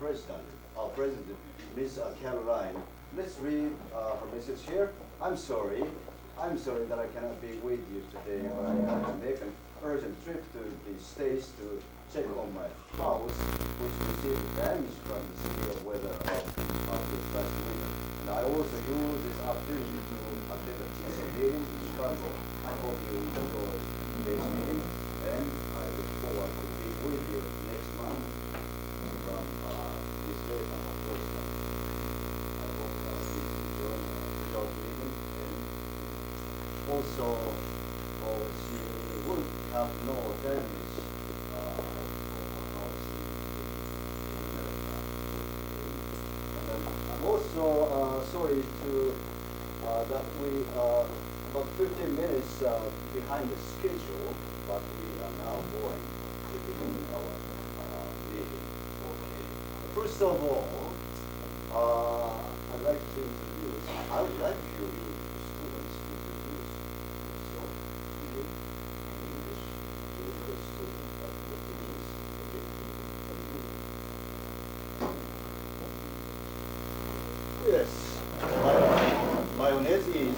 President, Miss Caroline. Let's read her message here. I'm sorry. I'm sorry that I cannot be with you today. I had to make an urgent trip to the States to check on my house, which received damage from the severe weather of this last winter. And I also use this opportunity to attend a teacher meeting in Chicago. I hope you enjoy today's meeting, and I look forward to being with you next month from this day from Boston. I hope you enjoy the JALT meeting, and also she would have no damage of her house in America. And I'm also sorry to that we are about 15 minutes behind the schedule, but we are now going to begin our meeting. Okay. First of all, I'd like to introduce, I would like you students to introduce yourself in English to the student of the teachers. Okay. Yes. Mayonnaise is.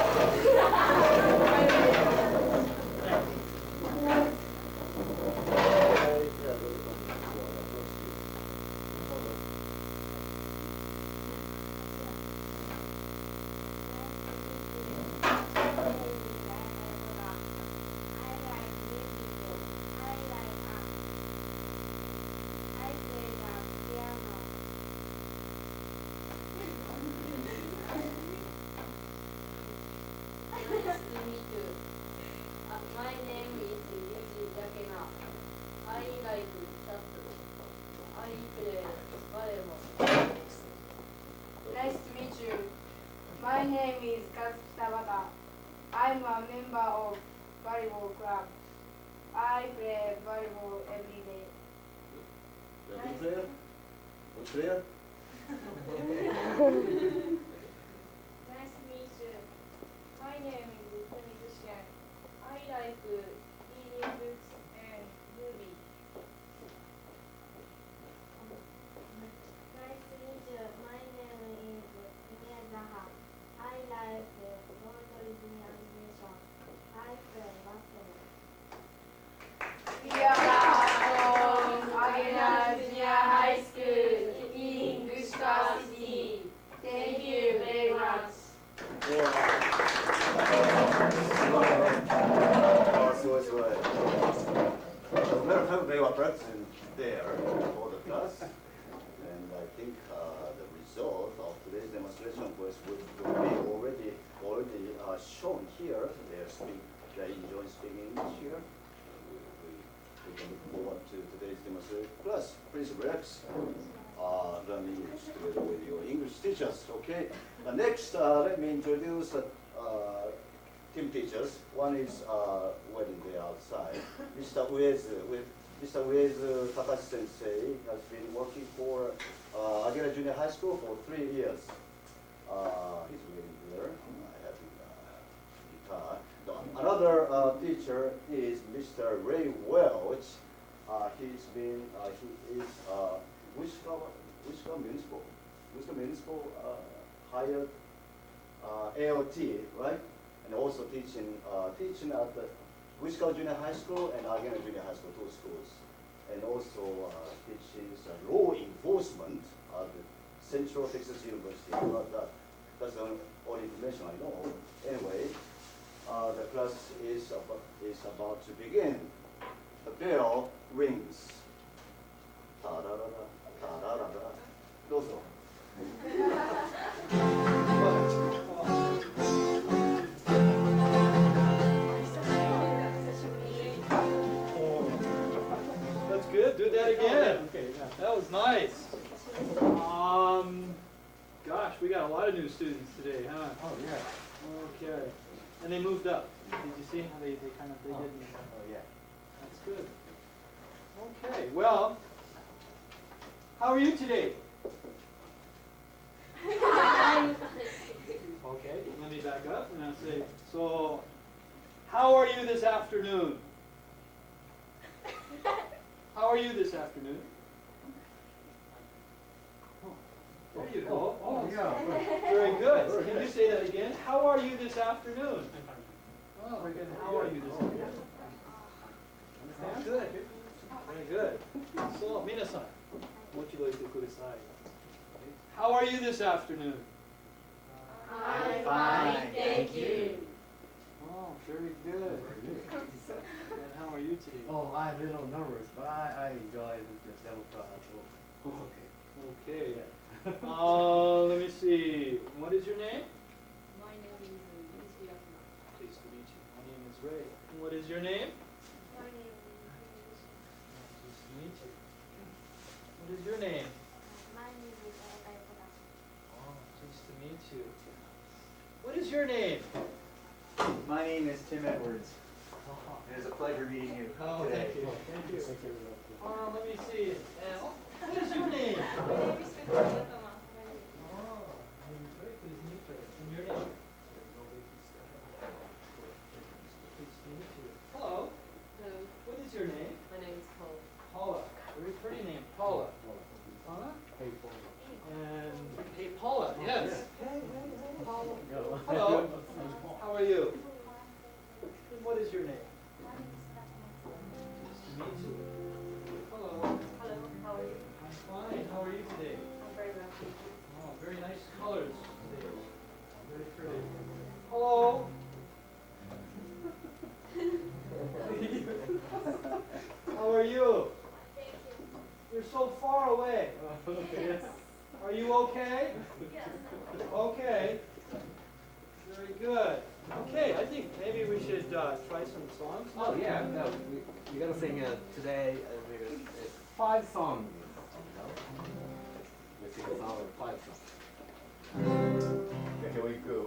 My name is JALT Okinawa. I like shuttle. I play volleyball. Nice to meet you. My name is Tabata. I'm a member of volleyball club. I play volleyball every day. Good clear? Good clear? Nice to meet you. My name is Kunikushien. I like reading books and movies. Nice to meet you. My name is Miyazaha. I like Walt Disney animation. I play basketball. We are from Okinawa Junior High School in Gushka City. Thank you very much. As a matter of fact, they were practicing there for the class, and I think the result of today's demonstration was will be already shown here. They enjoy speaking English here. We can look forward to today's demonstration. Class, please relax. Learn English together with your English teachers. Okay. Next, let me introduce team teachers. One is waiting there outside. Mr. Uezu Takashi Sensei has been working for Agera Junior High School for 3 years. He's waiting there. I have guitar. Another teacher is Mr. Ray Welch. He is Wichita Municipal hired ALT, right? And also teaching at the Wichita Junior High School and Agena Junior High School, 2 schools. And also teaches law enforcement at the Central Texas University. That's the only information I know. Anyway, the class is about to begin. The bell rings. Ta-da-da-da, ta-da-da-da. どうぞ。That's good. Do that again. Okay, yeah. That was nice. Gosh, we got a lot of new students today, huh? Oh yeah. Okay. And they moved up. Did you see how they did move up? Oh yeah. That's good. Okay, well, how are you today? Okay, let me back up and I'll say, so, how are you this afternoon? How are you this afternoon? There you go. Oh, yeah. Very good. Can you say that again? How are you this afternoon? Oh, very good. How are you this afternoon? Good. Very good. So, minasan, mochigoite kudasai. How are you this afternoon? I'm fine, thank you. Oh, very good. And how are you today? Oh, I'm a little nervous, but I enjoy the demo class. Okay. Okay. Let me see. What is your name? My name is Yuji Akina. Pleased to meet you. My name is Ray. And what is your name? My name is Pleased to meet you. What is your name? My name is Ayakota. Oh, pleased to meet you. What is your name? My name is Tim Edwards. It is a pleasure meeting you Oh, today. thank you. Thank you. Let me see. What is your name? My name is Nakama. Oh, I'm very pleased to meet you. And your name? Pleased to meet you. Hello. Hello, What is your name? my name is Paul. Paula. Very pretty name, Paula. Paula? And hey, Paula. Yes. Paula. Hello. How are you? And what is your name? Nice to meet you. Hello. Hello, how are you? I'm fine. How are you today? I'm very well, thank you. Oh, very nice colors today. Very pretty. Hello. How are you? Thank you. You're so far away. Yes. Are you okay? Yes. Okay. Very good. Okay, I think maybe we should try some songs. Oh, yeah. No, we gotta sing today 5 songs. We sing a song with 5 songs. Okay, here we go.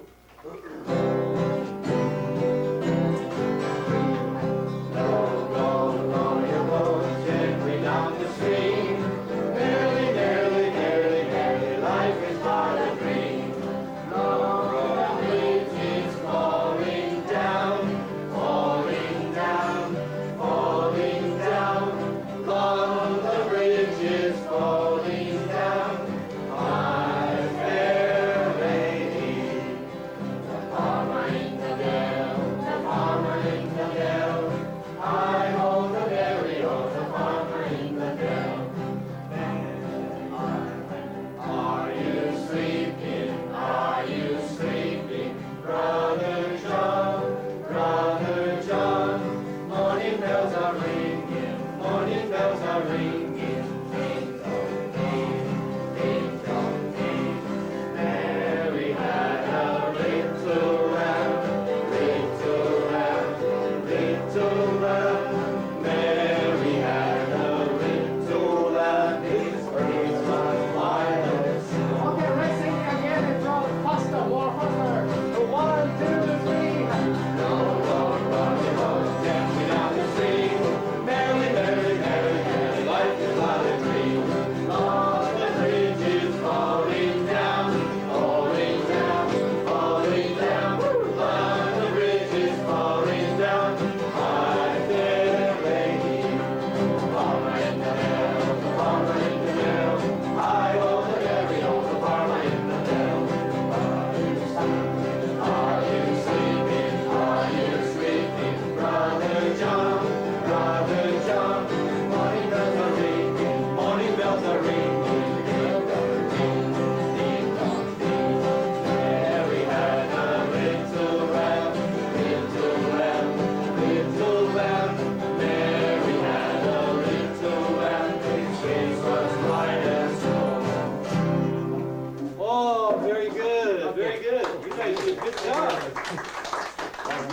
Oh, very good. Very good. You guys did a good job.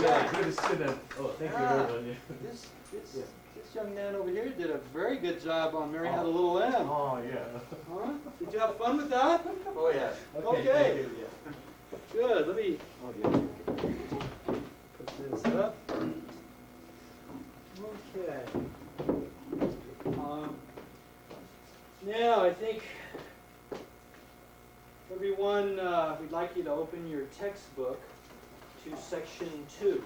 Yeah, good student. Oh, thank you very much. This young man over here did a very good job on Mary Had a Little Lamb. Oh, yeah. Huh? Did you have fun with that? Oh, yes. Okay. Thank you, yeah. Good. Let me put this up. Okay. Now, I think everyone, we'd like you to open your textbook to section 2.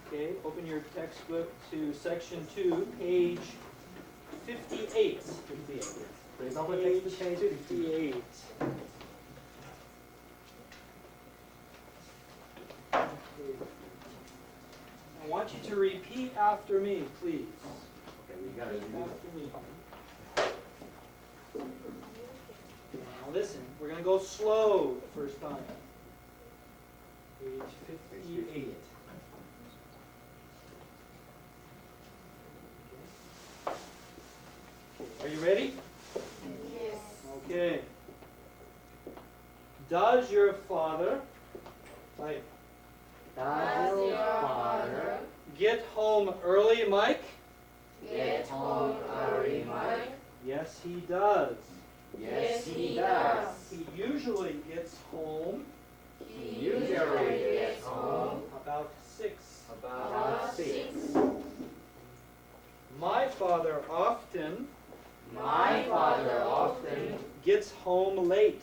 Okay, open your textbook to section 2, page 58. 58, yes. Please open text to Page page 58. 58. I want you to repeat after me, please. Okay, we got it. Repeat after me. Now listen, we're going to go slow the first time. Page 58. Are you ready? Yes. Okay. Does your father, like, Does your father get home early, Mike? get home early, Mike? Yes, he does. Yes, he does. He usually gets home He usually gets home about 6. about 6. My father often My father often gets home late.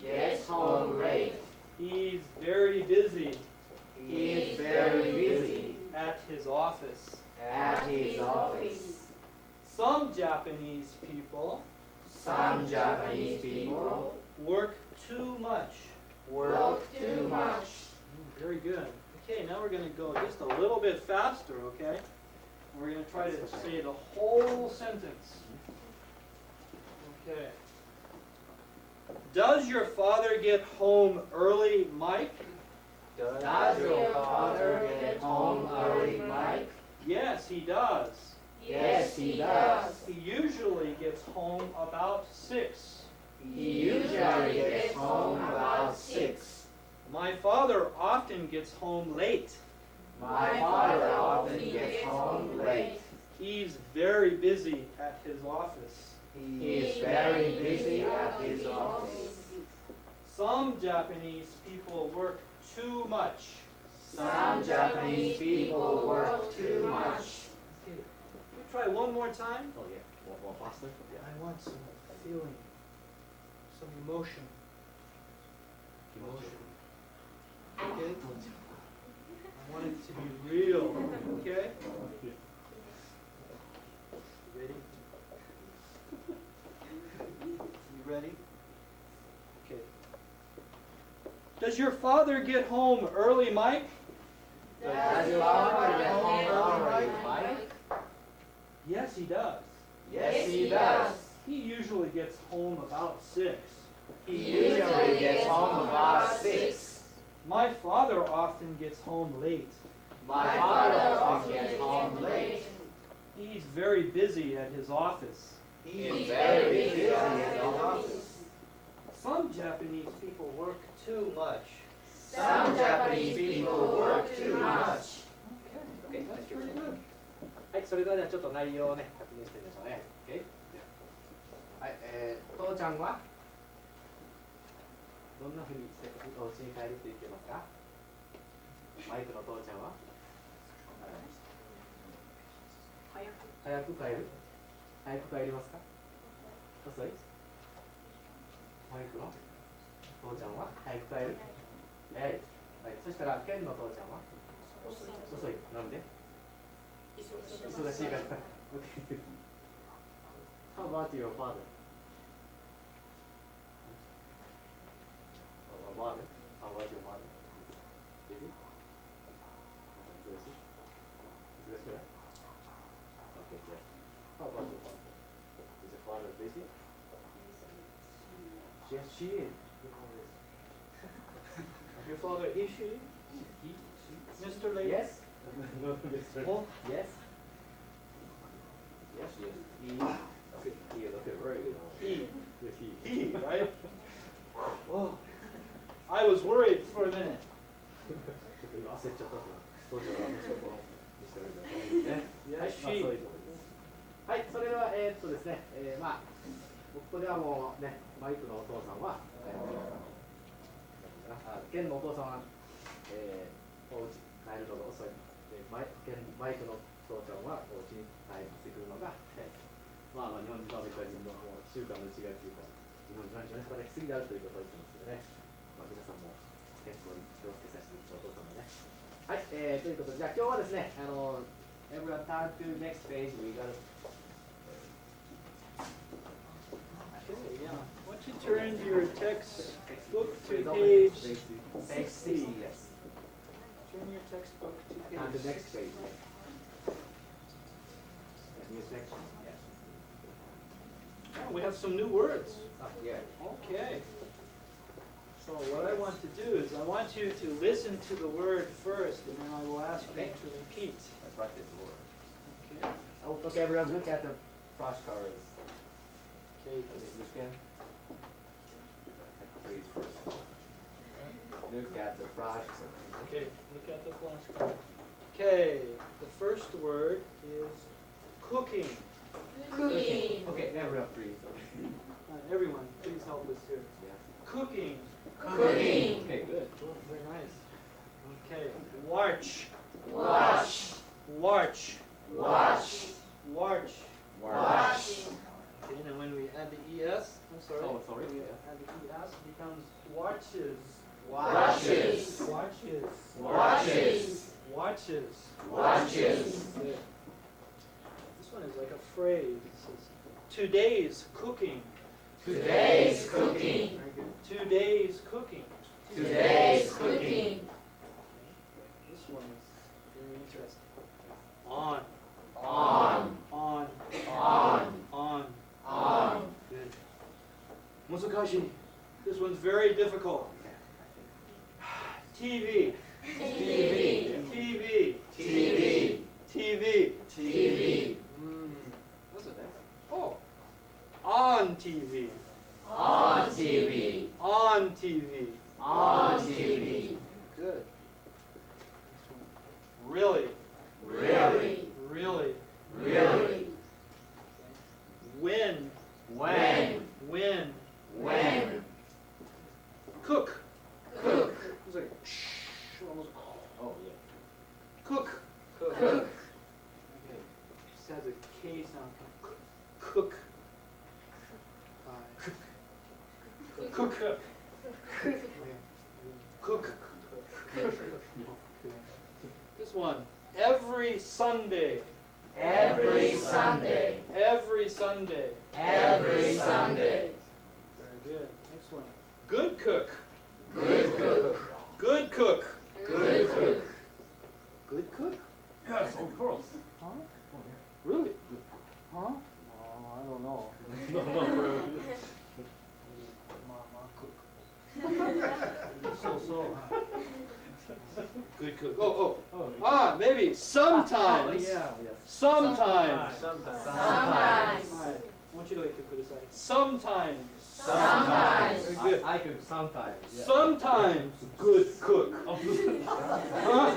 gets home late. He's very busy He is very busy at his office. at his office. Some Japanese people Some Japanese people work too much. work too much. Very good. Okay, now we're going to go just a little bit faster, okay? We're going to try to say the whole sentence. Okay. Does your father get home early, Mike? Does your father get home early, Mike? Yes, he does. Yes, he does. He usually gets home about 6. He usually gets home about 6. My father often gets home late. My father often gets home late. He's very busy at his office. He is very busy at his office. Some Japanese people work too much. Some Japanese people work too much. Okay. We try one more time. Oh, yeah. More faster? Yeah. I want some feeling, some emotion. Emotion. Okay? I want it to be real. Okay? Ready? You ready? Okay. Does your father get home early, Mike? Does your father get home early, Mike? Yes, he does. Yes, he does. He usually gets home about 6. He usually gets home about 6. My father often gets home late. My father often gets home late. He's very busy at his office. He is very busy at his office. Some Japanese people work too much. Some Japanese people work too much. Okay, that's pretty good. はい、それではね、ちょっと内容をね、確認してみましょうね。OK？ はい、父ちゃんはどんなふうにしてお家に帰るって言ってますか？マイクの父ちゃんは早く帰る？早く帰りますか？遅い？マイクの父ちゃんは早く帰る？早い。はい、そしたらケンの父ちゃんは遅い。なんで？忙しいから。How about your father? Mother? How about your mother? Busy? 忙しい？忙しくない？ Okay, good. How about your father? Is your father busy? Yes, she is. Your father is she? Mr. Lady? Yes? No, Mr. Oh. Yes? Yes, yes. He is okay, very good. He. Yes, he. He, right? Oh, I was worried for a minute. 今焦っちゃったそうじゃないですね。はい、 Yes, まあ、そう she. いうところです。はい、それではですね、まあここではもうね、マイクのお父さんは、ケンのお父さんは、お家帰るのが遅い。マイクの父ちゃんはお家に帰ってくるのが早い。まあ日本人とアメリカ人のもう習慣の違いというか、日本人は働きすぎであるということを言ってますけどね。まあ皆さんも健康に気をつけさせてお父さんもね。はい、ということで、じゃあ今日はですね、everyone turn to next page. We got Okay, yeah. Why don't you turn your textbook to page 60. Yes. Turn your textbook to page On the next 60. page. New section. Yes. Oh, we have some new words. Yeah. Okay. So what I want to do is I want you to listen to the word first, and then I will ask you to repeat. I practice the word. Okay? Oh, okay, everyone, look at the flashcards. Okay. Which can? Please first. Look at the flashcards. Okay, look at the flashcard. Okay, the first word is cooking. Cooking. Okay, everyone, please. Everyone, please help us here. Yes. Cooking. Cooking. Okay, good. Oh, very nice. Okay, watch. Wash. Watch. Wash. Watch. Wash. Okay, and when we add the ES, I'm sorry. Oh, sorry. We add the ES, it becomes watches. Washes. Watches. Washes. Watches. Watches. Good. This one is like a phrase. It says, today's cooking. Today's cooking. Very good. Today's cooking. Today's cooking. This one is very interesting. On. On. On. On. On. On. Good. Musukashi. This one's very difficult. TV. TV. TV. TV. TV. TV. What's the next? Oh. On TV. On TV. On TV. On TV. Good. Really. Really. Really. Really. When. When. When. When. Cook. Cook. It's like almost. Oh, yeah. Cook. Cook. Okay. Just has a K sound. Cook. Cook. Cook. This one. Every Sunday. Every Sunday. Every Sunday. Every Sunday. Very good. Next one. Good cook. Good cook. Good cook. Good cook. Good cook? Yes, of course. Huh? Really? Huh? Oh, I don't know. So. Good cook. Oh. Ah, maybe sometimes. Yeah, yes. Sometimes. Sometimes. Alright. もう一度言ってください. Sometimes. Sometimes. Very good. I cook sometimes. Yeah. Sometimes good cook. Huh?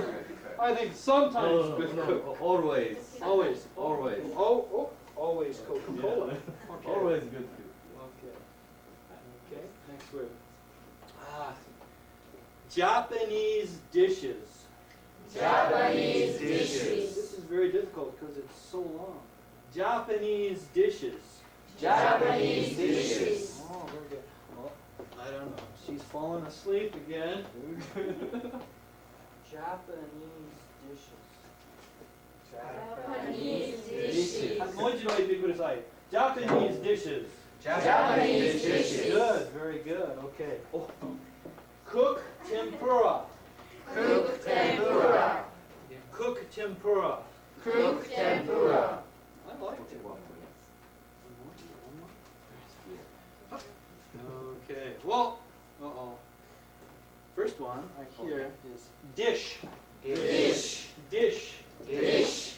I think sometimes good cook. Always. Always. Always. Oh, always Coca-Cola. Yeah. Okay. Always good cook. Okay, next word. Japanese dishes. Japanese dishes. This is very difficult because it's so long. Japanese dishes. Japanese dishes. Oh, very good. Well, I don't know. She's fallen asleep again. Japanese dishes. Japanese dishes. もう一度言ってください. Japanese dishes. Japanese dishes. Good, very good. Okay. Oh. Cook tempura. Cook tempura. Cook tempura. Cook tempura. I like it. Okay. Well, first one I hear is dish. Dish. Dish. Dish.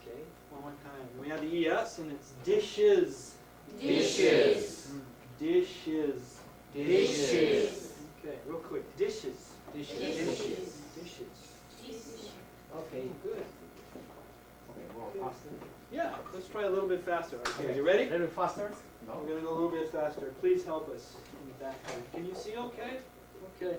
Okay. One more time. We have the ES and it's dishes. Dishes. Dishes. Dishes. Okay, real quick. Dishes. Dishes. Dishes. Okay. Good. Okay, more faster. Yeah, let's try a little bit faster. Okay, Okay. you ready? A little faster? We're No? going to go a little bit faster. Please help us in the back. Can you see okay? Okay.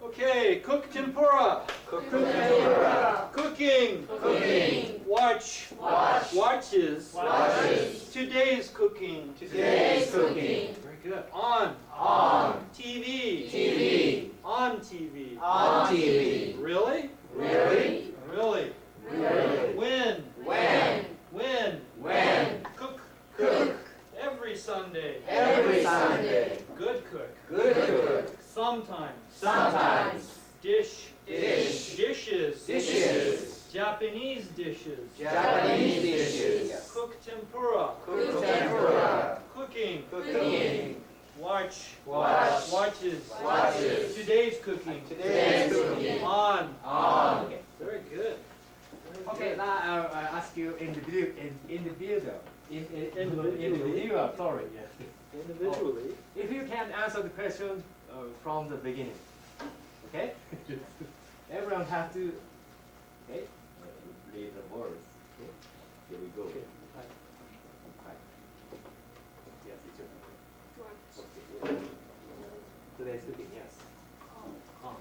Okay, cook tempura. Cook tempura. Cooking. Cooking. Watch. Watch. Watches. Watches. Today's cooking. Today's cooking. Very good. On. On. TV. TV. On TV. On TV. Really? Really? Really? Really? When? When? When? When? Cook. Cook. Every Sunday. Every Sunday. Good cook. Good cook. Sometimes. Sometimes. Dish. Dish. Dishes. Dishes. Japanese dishes. Japanese dishes. Cook tempura. Cook tempura. Cooking. Cooking. Watch. Watch. Watches. Watches. Today's cooking. Today's cooking. On. On. Okay. Very good. Very Okay, good. now I ask you individual. Sorry. Yes. Individually. If you can answer the question from the beginning, okay? Everyone has to, okay, read the words. Okay, here we go. Okay. Hi. Yes, it's your turn. Okay. Today's cooking, yes. On.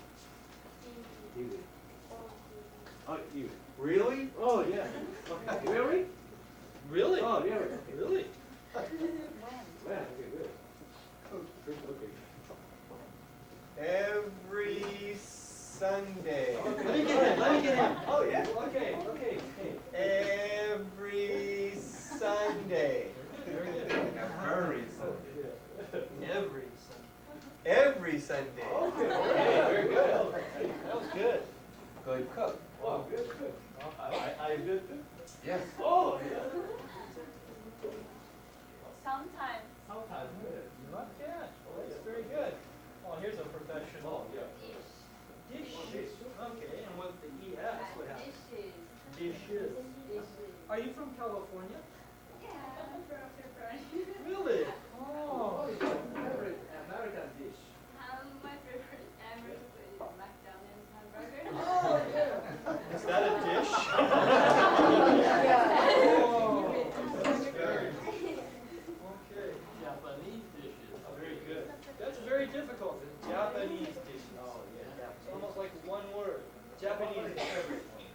You. Oh, you. Really? Oh, yeah. Okay. Really? Really? Oh, really? Okay. Really? Yeah, okay, good. Okay. Every Sunday. Let me get him. Let me get him. Oh, yeah. Okay, okay, okay. Every Sunday. Very good. Every Sunday. Every Every Sunday. Sunday. Okay, very good. That was good. Good cook. Oh, good, good. I good. Yes. Oh, yeah. Sometimes. Sometimes good. Not bad. Well, that's very good. Oh, here's a professional. Oh, yeah. Dish. Okay, and with the ES, what happens? Dishes. Dishes. Dishes. Are you from California? Yeah, I'm from pepperoni. Really? Oh, Oh. favorite American dish. My favorite American food is McDonald's hamburger. Oh, yeah. Is that a dish? Oh, that's very okay. Japanese dishes. Very good. That's very difficult. The Japanese dishes. Oh, yeah. It's almost like one word. Japanese is everything.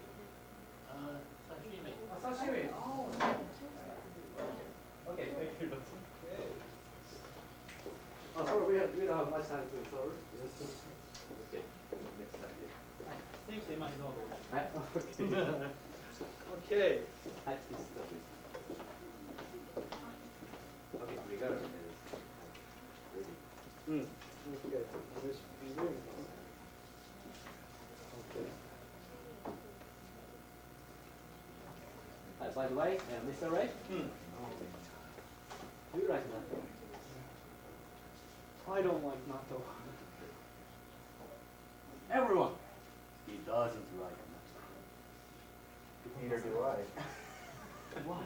Sashimi. Sashimi. Oh. Okay, thank you. Okay. Oh, sorry, we don't have much time to sorry. Yes. Okay, next time. I think they might know this. Right? Okay. Okay. Hi, please stop it. Okay, regarding ready. Okay. Okay. By the way, Mr. Ray, Hmm. do you like natto? I don't like natto. Everyone. He doesn't like natto. Neither do I. Why?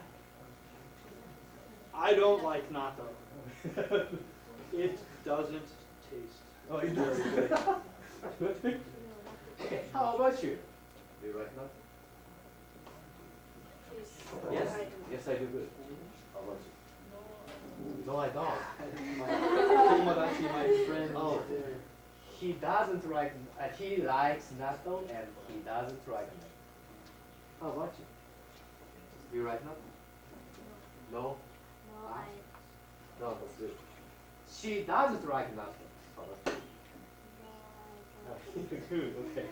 I don't like natto. It doesn't taste. Oh, it does. Okay, how about you? Do you like natto? Yes? Yes, I do good. How about you? No, I don't. My friend. Oh, he doesn't like, he likes natto and he doesn't like natto. How about you? Do you like natto? No? No, I No, that's good. She doesn't like natto. How about you? Good, okay.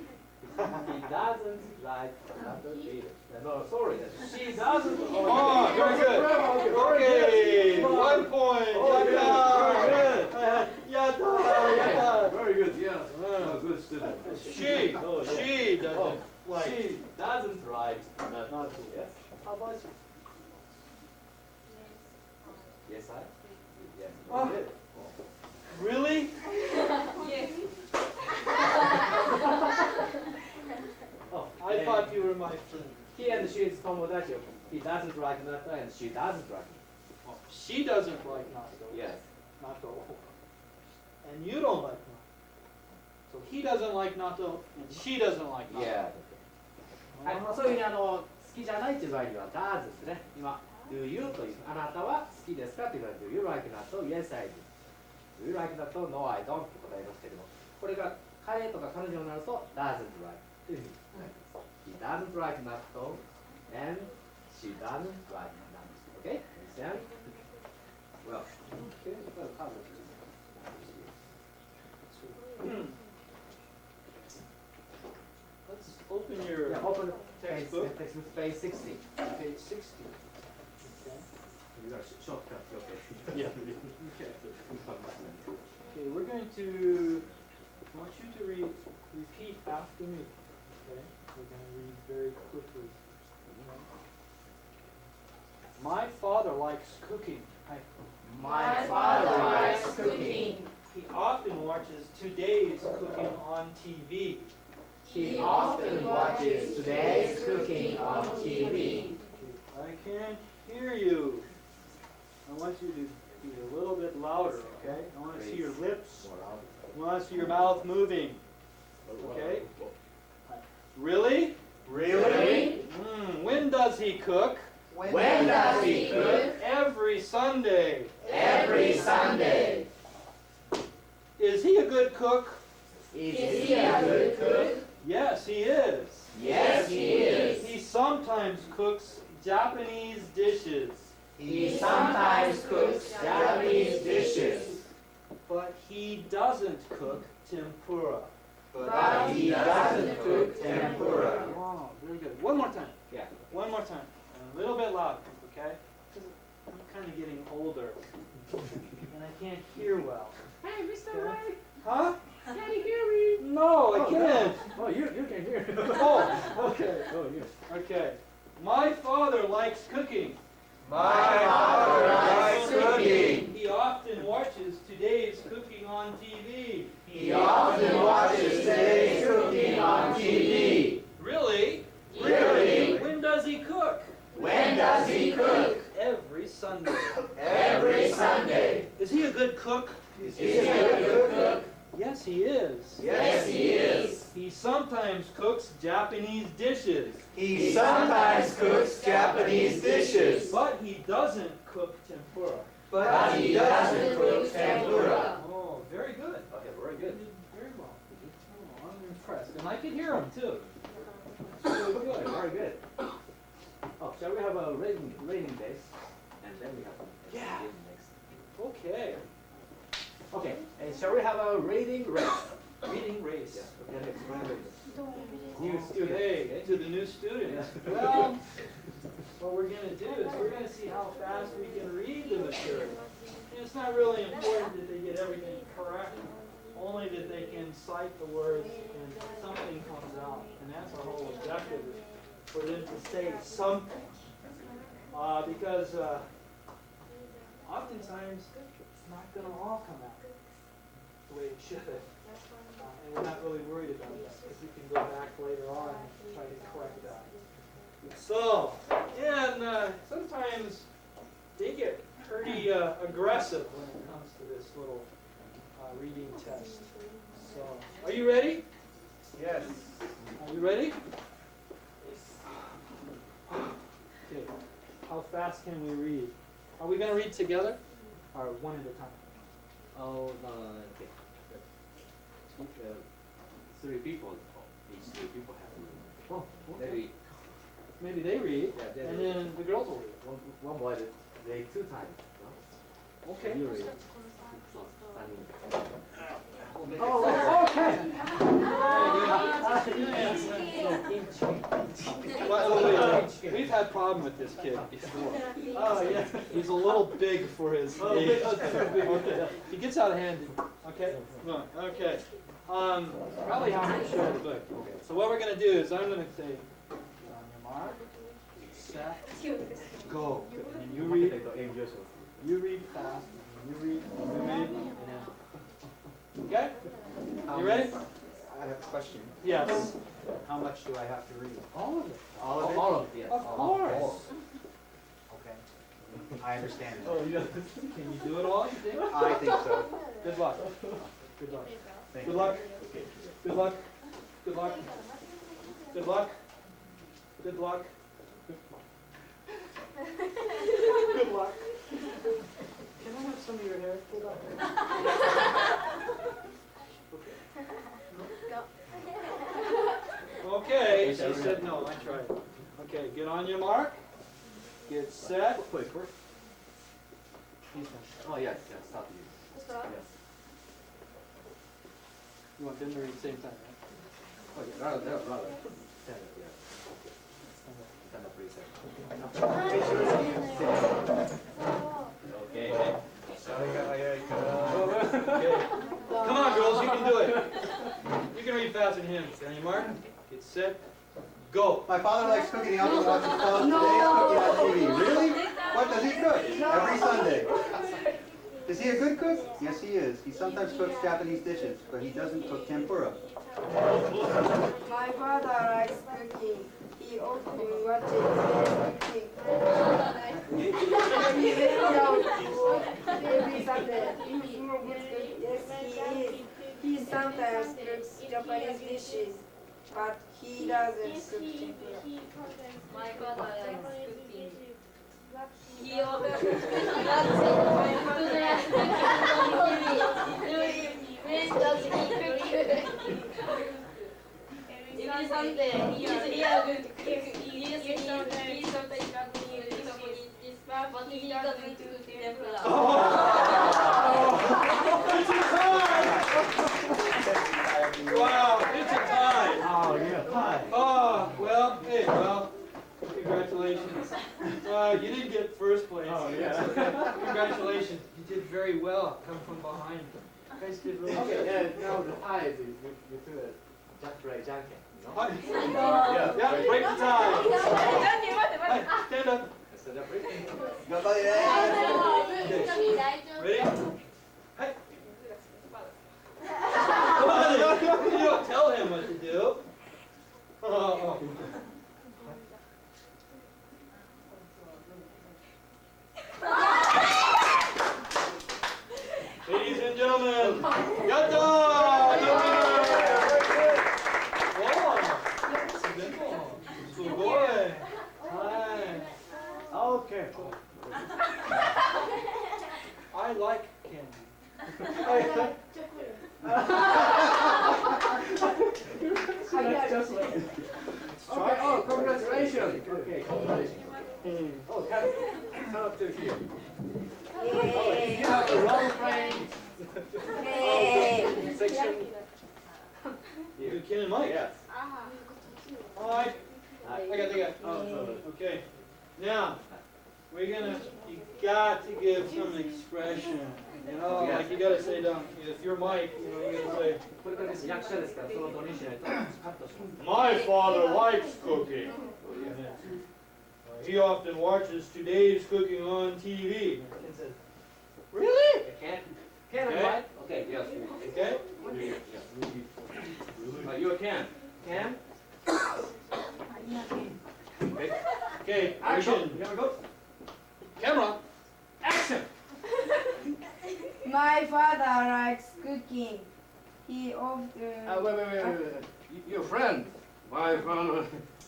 He doesn't like natto either. No, sorry. She doesn't. Oh, very good. Okay, 1 point. Oh, Yatta. Yatta. Yatta. Very good, yeah. Oh, good student. She doesn't like. She doesn't like natto. Yes? How about you? Yes, I? Yes. Oh. Good. Really? Yes. Oh, I thought you were my friend. he and she is tomodachi. He doesn't like natto and she doesn't like natto. Oh, she doesn't like natto. Yes. Natto. And you don't like natto. So he doesn't like natto and she doesn't like natto. Yeah. はい、まあ、そういうふうに好きじゃないっていう場合には does ですね。今、do you という、あなたは好きですかという場合に do you like natto? Yes, I do. Do you like natto? No, I don't って答えましたけど、これが彼とか彼女になると doesn't like というふうになります。He doesn't like natto and she doesn't like natto. Okay? Understand? Well, okay, well, how much is it? Let's open your Yeah, open the textbook. textbook page 60. Page 60. Okay. You are shortcuts, okay. Yeah. Okay. Okay, we're going to, I want you to repeat after me. Okay? We're going to read very quickly. My father likes cooking. My father likes cooking. He often watches Today's Cooking on TV. He often watches Today's Cooking on TV. I can't hear you. I want you to be a little bit louder, okay? I want to see your lips. I want to see your mouth moving. Okay? Really? Really? When does he cook? When does he cook? Every Sunday. Every Sunday. Is he a good cook? Is he a good cook? Yes, he is. Yes, he is. He sometimes cooks Japanese dishes. He sometimes cooks Japanese dishes. But he doesn't cook tempura. But he doesn't cook tempura. Oh, very good. One more time. Yeah. One more time. A little bit louder, okay? 'Cause I'm kind of getting older. And I can't hear well. Hey, Mr. Okay. Ray, Huh? can you hear me? No, I can't. Oh, you can hear. Oh, okay. Oh, you. Okay. My father likes cooking. My father likes cooking. He often watches Today's Cooking on TV. He often watches Today's Cooking on TV. Really? Really? When does he cook? When does he cook? Every Sunday. Every Sunday. Is he a good cook? Is he a good cook? Yes, he is. Yes, he is. He sometimes cooks Japanese dishes. He sometimes cooks Japanese dishes. But he doesn't cook tempura. But he doesn't cook tempura. Oh, very good. Okay, very good. You did very well. Oh, I'm impressed. And I can hear him too. That's really Okay, good. very good. Oh, shall we have a rating base? And then we have a Yeah. game next. Okay. Okay, and shall we have a rating race? Reading race. Yeah, okay, next round of new student. Okay, to the new students. Well, what we're going to do is we're going to see how fast we can read the material. And it's not really important that they get everything correct, only that they can cite the words and something comes out. And that's our whole objective, is for them to say something. Because oftentimes it's not going to all come out the way it should. And we're not really worried about that, because we can go back later on and try to correct that. So, and sometimes they get pretty aggressive when it comes to this little reading test. So, are you ready? Yes. Are you ready? Okay. How fast can we read? Are we going to read together? Or one at a time? Oh, no, okay. Three people, each three people have to read. Oh, Maybe Maybe they read, Yeah, they and read. then the girls will read. one boy read two times. No? Okay. You read. Oh, okay. We've had problem with this kid before. Oh, yeah. He's a little big for his Oh, age. okay. Okay. He gets out of hand. Okay. No, okay. Probably how much show the book. So what we're gonna do is I'm gonna say, on your mark, set, go. And you read. You read fast. And you read. You read. And then. Okay. You ready? I have a question. Yes. How much do I have to read? All of it. All of it? All of it, yes. Of course. Okay. I understand. Oh, yeah. Can you do it all, you think? I think so. Good luck. Good luck. Thank Good you. luck. Good luck. Good luck. Good luck. Good luck. Good luck. Can I have some of your hair? Good luck. Okay, she said no, I tried. Okay, get on your mark. Get set. Wait, first. Oh, yes, yes, start you. Yes. You want them to read at the same time, right? Oh, yeah, rather. Stand up, yeah. Stand up, please. Okay. Come on, girls, you can do it. You can read faster than him. On your mark, get set, go. My father likes cooking. He also watches today's cooking on TV. Really? What does he cook? Every Sunday. Is he a good cook? Yes, he is. He sometimes cooks Japanese dishes, but he doesn't cook tempura. My father likes cooking. He often watches cooking. Every Sunday. Yes, he is. He sometimes cooks Japanese dishes, but he doesn't cook tempura. My father likes cooking. He often watches when does he cook? Every Sunday, he is here good cook. He sometimes cooks Japanese dishes, but he doesn't cook tempura. It's a tie! Wow, it's a tie. Oh, yeah, hi. Oh, well, hey, well, congratulations. You didn't get first place. Oh, yeah. That's okay. Congratulations. You did very well. Come from behind. You guys did really Okay, good. and now the tie is you do a play janken, you know? Yeah, break the tie. Hey, stand up. Stand up, break. Ready? Hey. Come on, you don't tell him what to do. Oh. Ladies and gentlemen, yatta! Okay. I like candy. Just like okay, oh, congratulations. Okay, congratulations. Oh, come up to here. Oh, you have the wrong frame. Section. You Ken and Mike? Yes. All right. I got. Oh, so Okay. Now, you got to give some expression. You know, like you gotta say, if you're Mike, you gotta say, これからです役者ですからその通りにしないとカットします。 My father likes cooking. He often watches today's cooking on TV. Really? Can I Okay. write? Okay, yes. Okay? You can. Can? Okay, Action. action. Here we go. Camera. Action. My father likes cooking. He often. Wait. Your friend. My friend.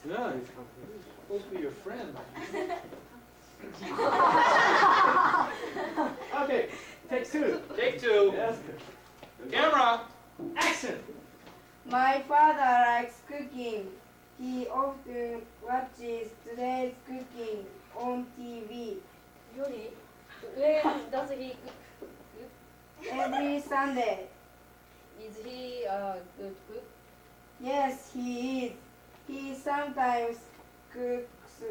Yeah, he's supposed to be your friend. Okay, take two. Take two. Yes. Camera. Action. My father likes cooking. He often watches today's cooking on TV. Really? When does he cook? Every Sunday. Is he a good cook? Yes, he is. He sometimes cooks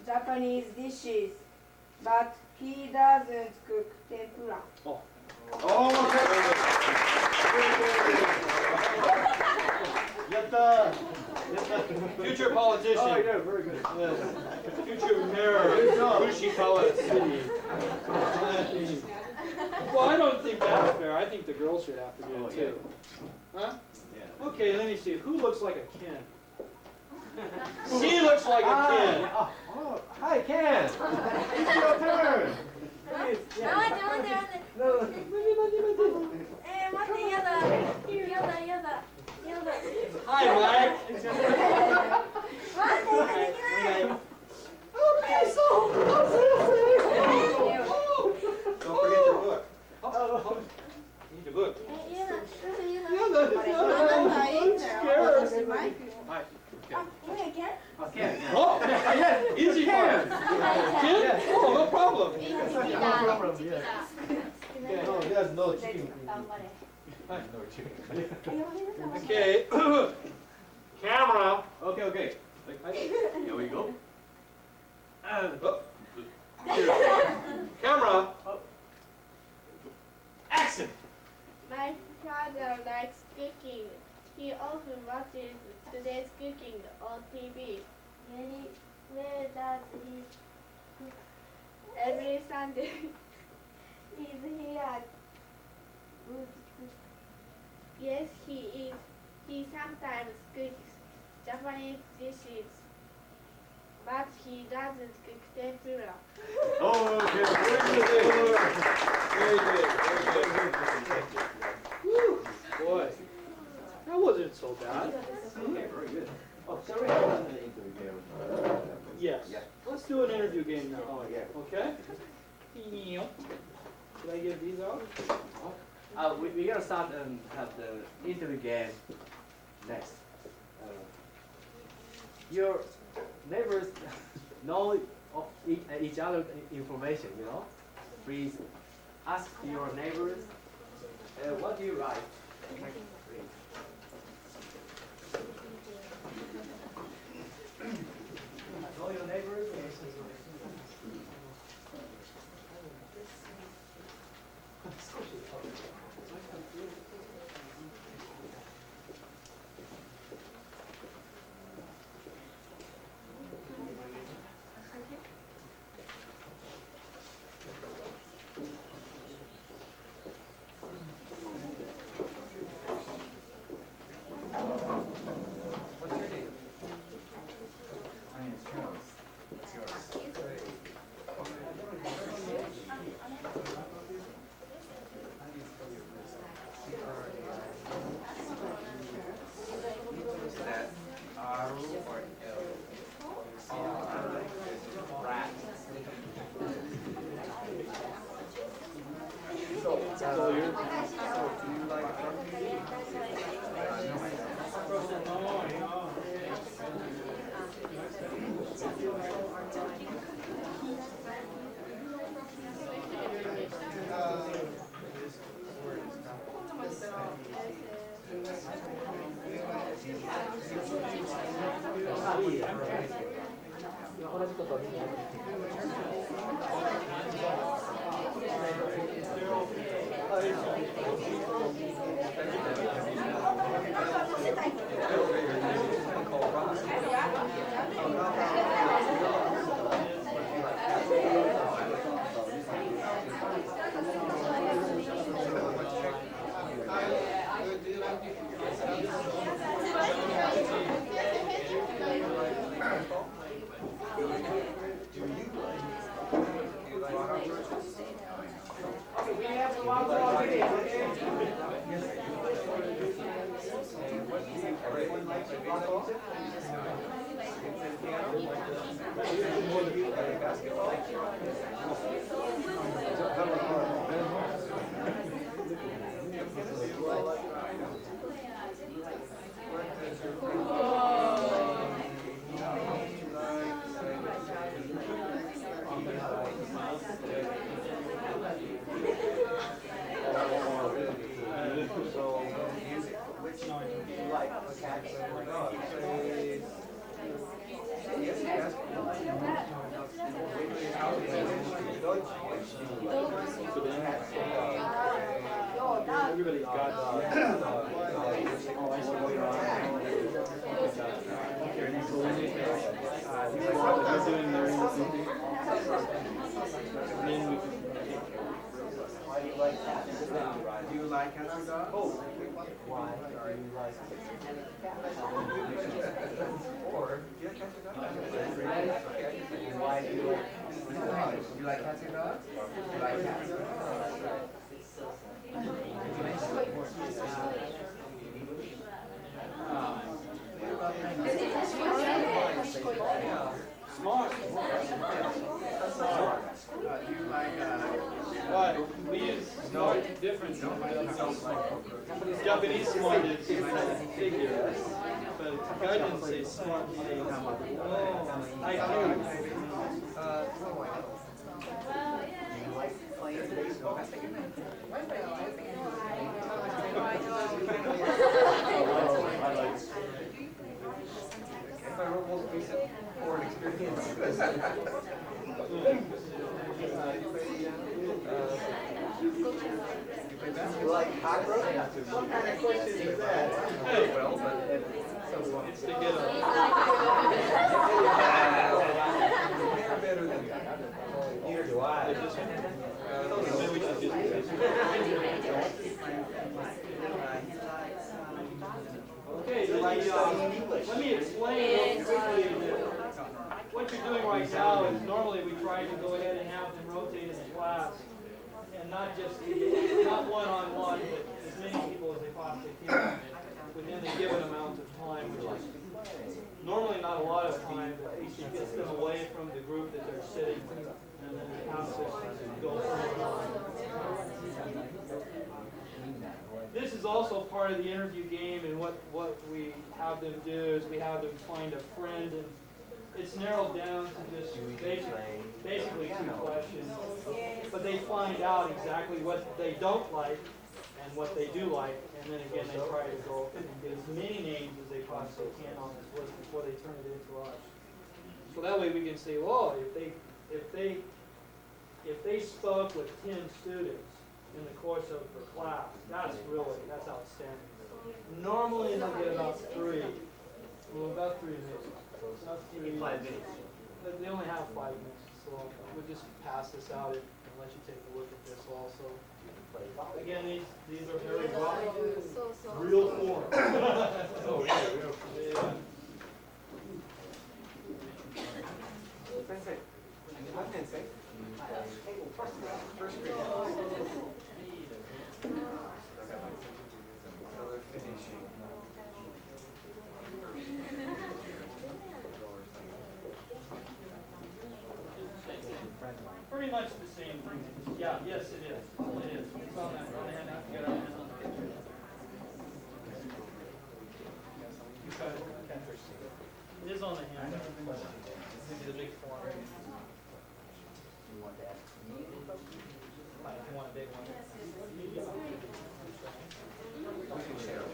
Japanese dishes, but he doesn't cook tempura. Oh, Yatta. future politician. Oh, yeah, very good. Yes. Future mayor of Ushikawa City. Well, I don't think that's fair. I think the girls should have to do it too. Huh? Yeah. Okay, let me see. Who looks like a Ken? She looks like a Ken. Oh, hi, Ken. It's your turn. Please, yeah. 待って。 No. 待ってやだ。Hi, Mike. 待って。 Don't forget your book. Need a book. 言うな。Hi. Ken. Oh, easy part. Ken? Oh, no problem. No problem, yes. No, he has no chicken. Hi. No chicken. Okay. Camera. Okay. Here we go. Oh. Camera. Action! My father likes cooking. He often watches today's cooking on TV. Where does he cook? Every Sunday. Is he a good cook? Yes, he is. He sometimes cooks Japanese dishes, but he doesn't cook tempura. Okay, very good. Woo, boy, that wasn't so bad. Very good. Oh, shall we have an interview game? Yes. Yeah. Let's do an interview game now. Oh, yeah. Okay? Should I give these out? We're gonna start and have the interview game next. Your neighbors know of each other information, you know? Please ask your neighbors, what do you like? Know your neighbors? What's your name? My name is Charles. What's yours? Is that R or L? Rat. So you're... Do you like rock music? No, I don't. Everybody's got Do you like country dogs? Why do you like Or do you like country dogs? Why do you like You like country dogs? You like cats? smart. Do you like But we use smart different. Japanese smart is figure. But guy didn't say smart. He said, oh, I do. If I wrote most recent or an experience. You play You like cockroach? What kind of question is that? Well, but It's to get a. They're better than that. Neither do I. Maybe we should just. Okay, let me explain real quickly that what you're doing right now is normally we try to go ahead and have them rotate in the class and not just, not one-on-one, but as many people as they possibly can within the given amount of time, which is normally not a lot of time, but at least it gets them away from the group that they're sitting and then the concepts go on. This is also part of the interview game, and what we have them do is we have them find a friend, and it's narrowed down to just basically 2 questions. But they find out exactly what they don't like and what they do like, and then again they try to go and get as many names as they possibly can on this list before they turn it into us. So that way we can say, well, if they spoke with 10 students in the course of the class, that's outstanding. Normally they'll get about 3. Well, about 3 minutes. About 3 minutes. They only have 5 minutes, so we'll just pass this out and let you take a look at this also. Again, these are very real form. Oh, yeah. First grade. Pretty much the same thing. Yeah, yes it is. It is. It's on that one hand. I have to get our hands on the picture. You got it. Okay. It is on the hand. Maybe the big form. You want that? If you want a big one. We can share.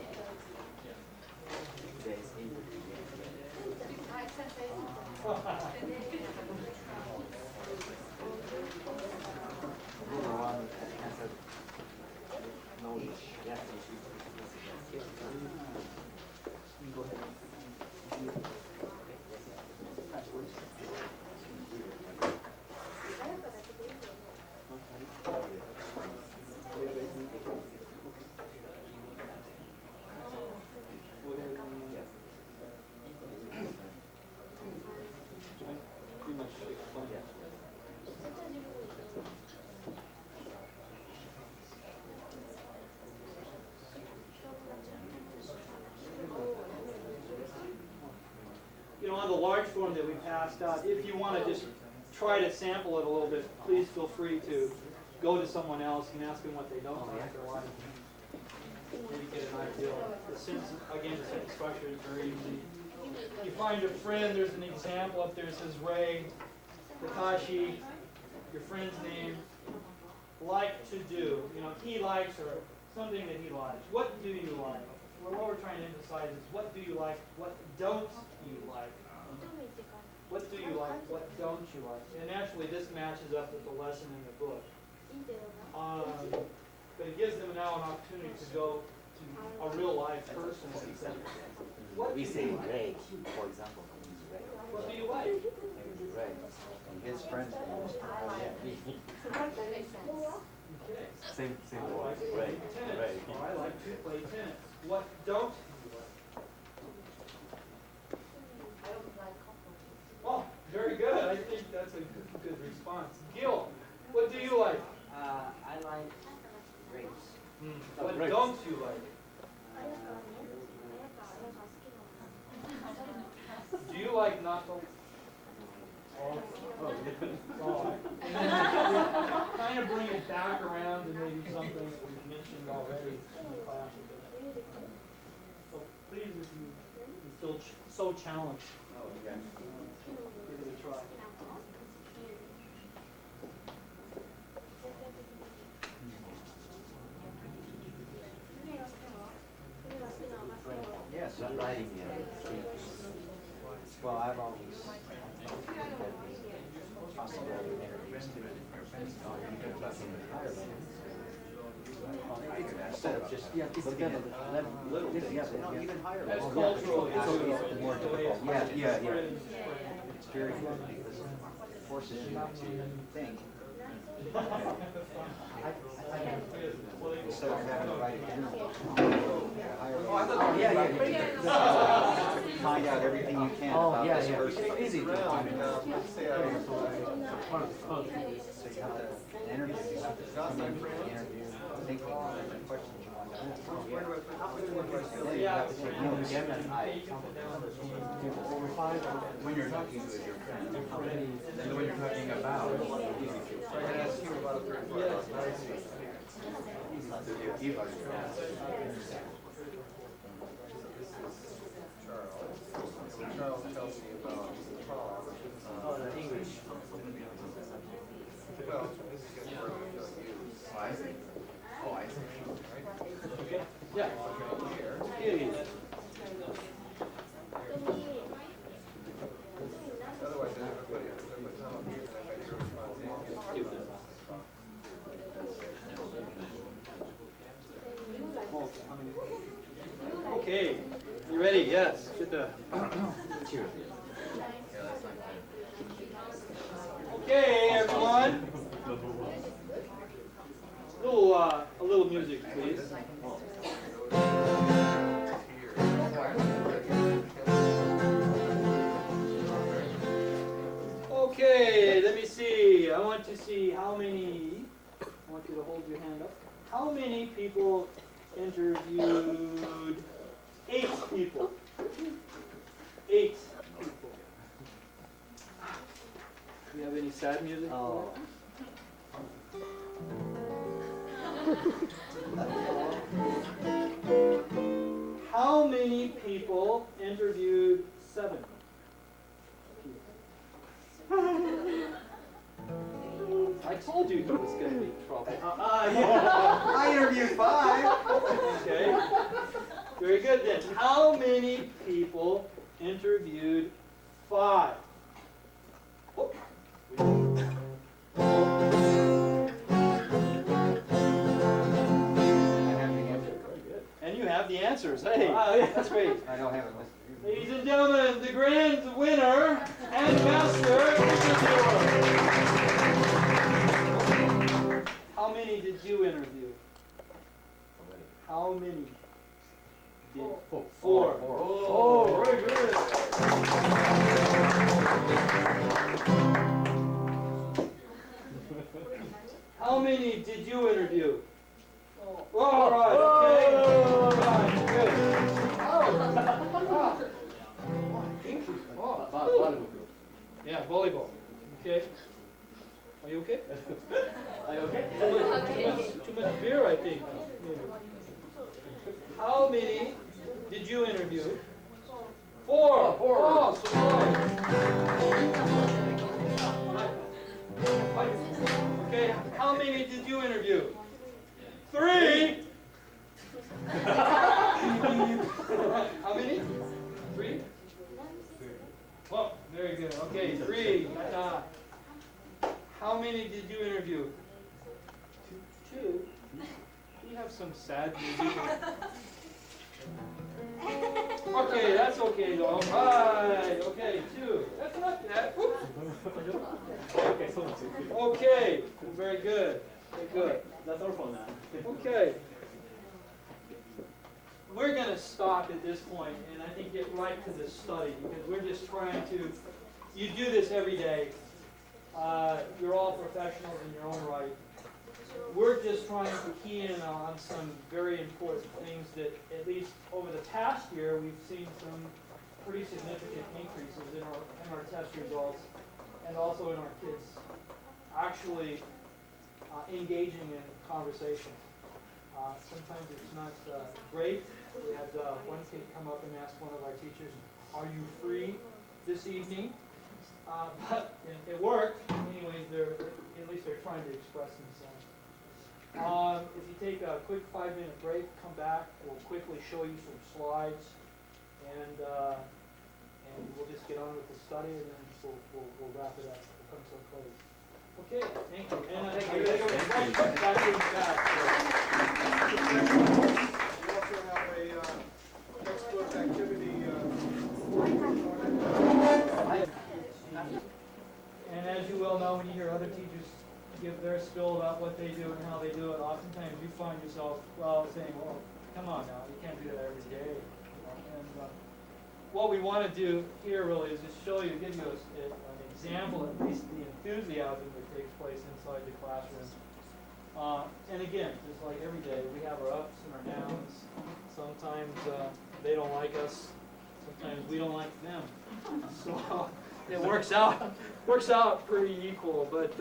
On the large form that we passed out, if you want to just try to sample it a little bit, please feel free to go to someone else and ask them what they don't like or like. Maybe get an idea. The sentence structure is very easy. You find a friend, there's an example up there. It says Ray, Takashi, your friend's name, like to do. He likes or something that he likes. What do you like? Well, what we're trying to emphasize is what do you like, what don't you like? What do you like? What don't you like? And naturally, this matches up with the lesson in the book. But it gives them now an opportunity to go to a real life person and say, what We do say you like? Ray, for example. Ray. What do you like? Ray. And his friends. Okay. Same I word. like to Ray. play tennis. Ray. Or I like to play tennis. What don't you like? Oh, very good. I think that's a good response. Gil, what do you like? I like grapes. What grapes. don't you like? Do you like natto? Oh. Kind of bring it back around to maybe something that we mentioned already in the class. So please, if you feel so challenged, give it a try. Yes, writing. Well, I've always possibility of interviews too. You can talk in higher levels. Instead of just Yeah, it's looking kind at of level. little things, Yeah, no, yeah. even higher That's level. cultural. It's It's more the way difficult. it's Yeah. friends. It's very good because it forces you to think instead of having to write it down. Oh, yeah. Find out everything you can Oh, about yeah, this yeah. person. It's easy to find it. So you have to interview, you have to come in for the interview, thinking of the questions you want to ask. Then you have to take notes. When you're talking to your friend, and when you're talking about, So I can ask you about a third part. Charles tells me about Tom. Oh, the English. Well, this is getting further to you. Oh, I see. Oh, I see. Okay. Yeah. Here it is. Otherwise, I never put it. I put Tom here, and I bet your response is. Okay. You ready? Yes. Good to. Okay, everyone. A little music, please. Okay, let me see. I want to see how many. I want you to hold your hand up. How many people interviewed? 8 people. 8 people. Do you have any sad music? Oh. How many people interviewed 7? I told you he was going to be trouble. I interviewed 5. Okay. Very good then. How many people interviewed 5? Oh. And you have the answers. Hey, that's great. I don't have it listed. Ladies and gentlemen, the grand winner and master is yours. How many did you interview? How many? Did 4. Oh, very good. How many did you interview? All right, okay. All right, good. Yeah, volleyball. Okay. Are you okay? Are you okay? Too much beer, I think. How many did you interview? 4. Oh, so okay, how many did you interview? 3. How many? 3? Oh, very good. Okay, 3. How many did you interview? 2. We have some sad music. Okay, that's okay though. Right. Okay, 2. That's not bad. Okay, very good. Very good. That's all for now. Okay. We're going to stop at this point and I think get right to the study because we're just trying to, you do this every day. You're all professionals in your own right. We're just trying to key in on some very important things that at least over the past year we've seen some pretty significant increases in our test results and also in our kids actually engaging in conversation. Sometimes it's not great. We had one kid come up and ask one of our teachers, "Are you free this evening?" But it worked. Anyways, at least they're trying to express themselves. If you take a quick 5-minute break, come back. We'll quickly show you some slides, and we'll just get on with the study, and then we'll wrap it up. We'll come to a close. Okay, thank you. And back to the back. We also have a textbook activity. And as you well know, when you hear other teachers give their spiel about what they do and how they do it, oftentimes you find yourself, saying, well, come on now, you can't do that every day. And what we want to do here really is just show you, give you an example, at least the enthusiasm that takes place inside the classroom. And again, just like every day, we have our ups and our downs. Sometimes they don't like us. Sometimes we don't like them. So it works out pretty equal. But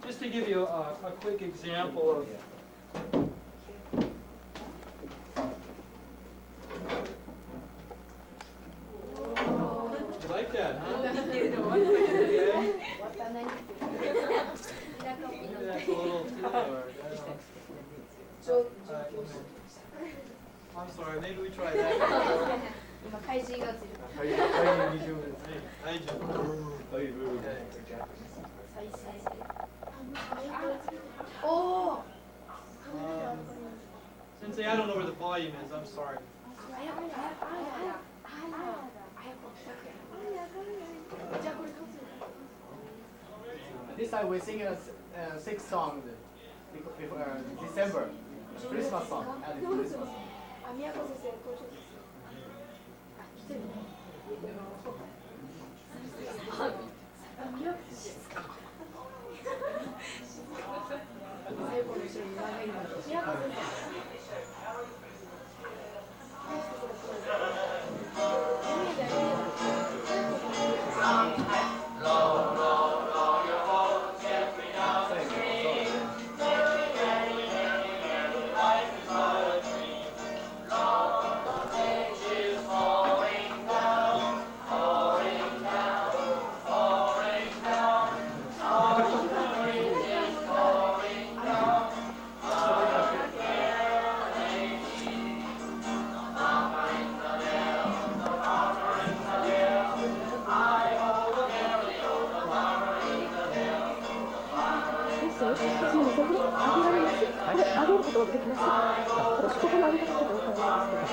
just to give you a quick example of you like that, huh? Okay. Maybe that's a little too hard. I'm sorry, maybe we try that. 今怪人がついてる。大丈夫。おお。Sensei, I don't know where the volume is. I'm sorry. This time we sing six songs before December. Christmas song. Added Christmas song. あ、宮子先生、校長です。あ、来てる。最後の後ろに長いの。宮子先生。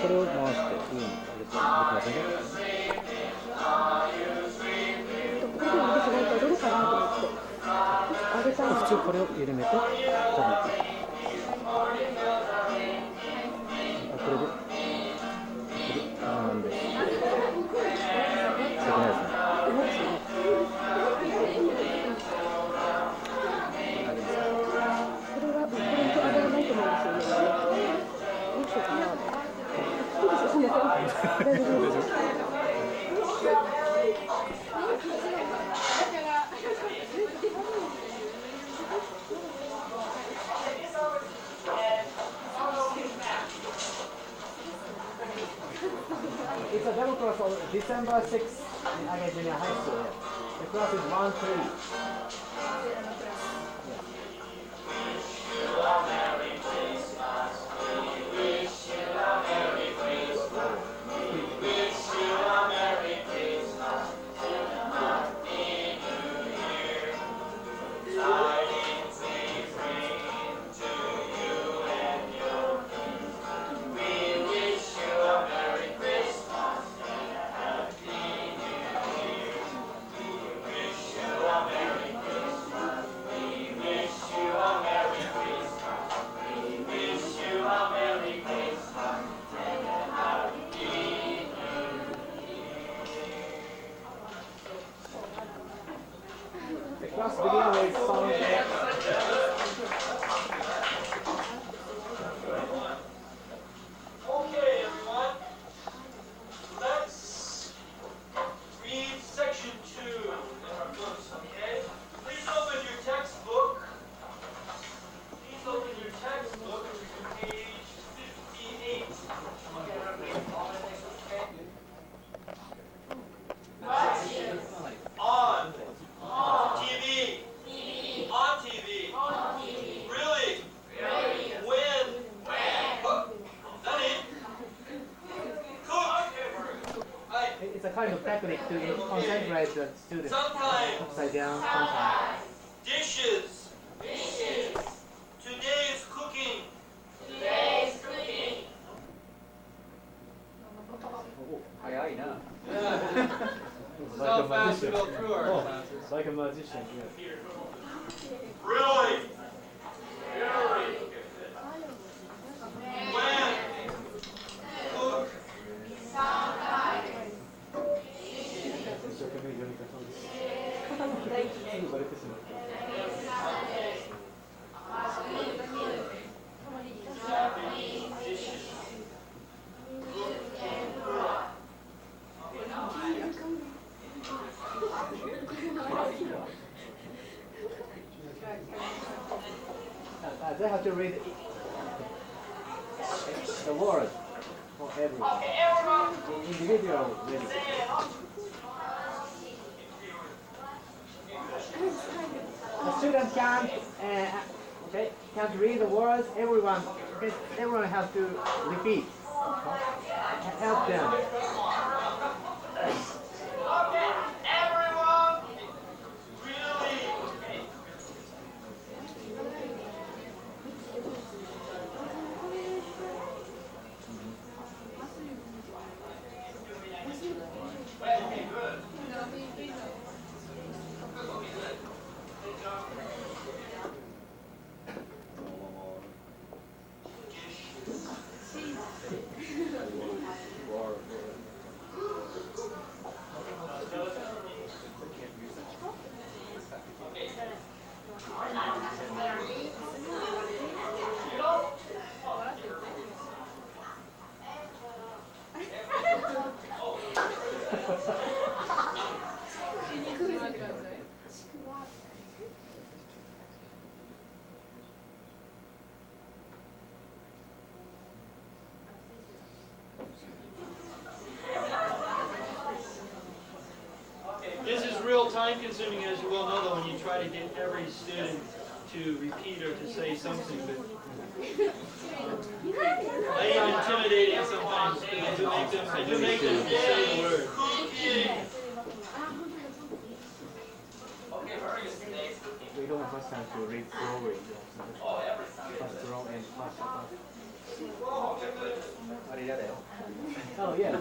これを回していいのできませんか？普通これを緩めて多分これでなんでできないですね。It's a double class on December 6th in Aga Junior High School. The class is 1-3. Class begin with song. Okay, everyone. Let's read section 2 in our books, okay? Please open your textbook. Please open your textbook to page 58. On. TV. On TV. Really? When? Cook. Nani? Cook. It's a kind of technique to concentrate the students. Sometimes. Upside down, sometimes. Dishes. Today's cooking. 早いな。 This is how fast we go through our classes. Like a magician, yeah. Really? When? Cook. Japanese dishes. Cook tempura. They have to read the word for everyone. Individual reading. The student can't read the words. Everyone has to repeat. Help them. Okay, everyone. Really? Okay, good. This is real time consuming, as you well know, though, when you try to get every student to repeat or to say something. But I am intimidating sometimes because I do make them say the word. We don't have much time to read slowly. Fast row and fast. Oh yeah.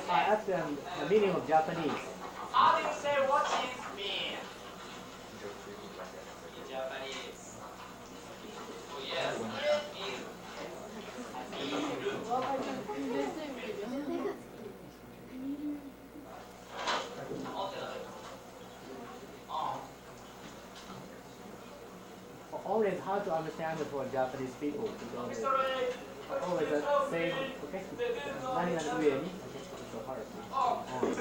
I asked them the meaning of Japanese. How do you say what is mean? In Japanese. Oh yes. Always hard to understand for Japanese people because always the same. Okay, 何々上に so hard. Often.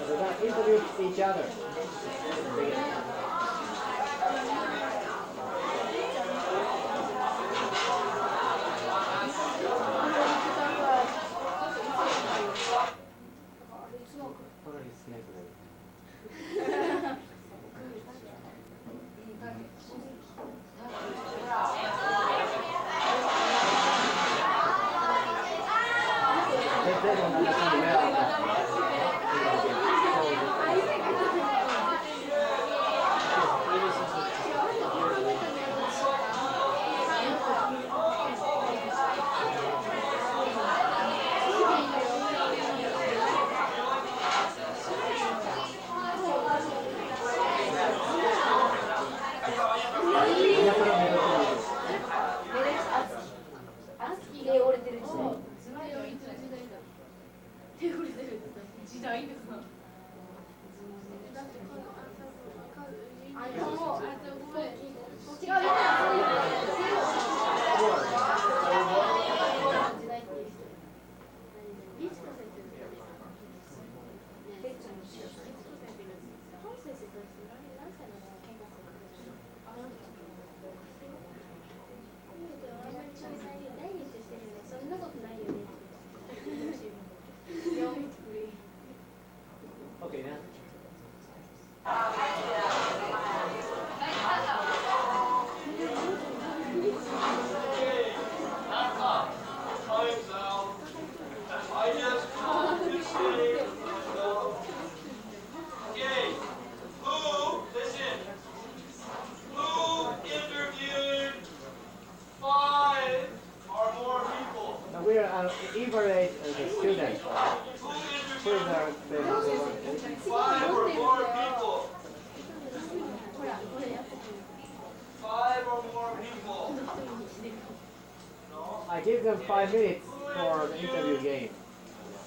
So they introduce each other. Totally snake. evaluate the students. Who is our favorite? 5 or more people. 5 or more people. No. I give them 5 minutes for the interview game.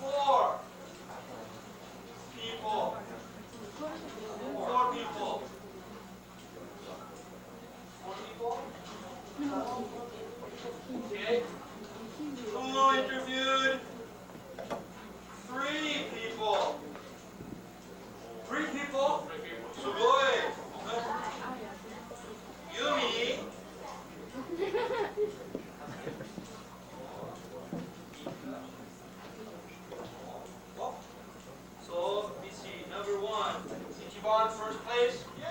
4 people. 4 people. 4 people? Okay. Who interviewed 3 people? 3 people? Sugoi. Yumi. So, let me see. Number 1. Ichiban, first place. Yay!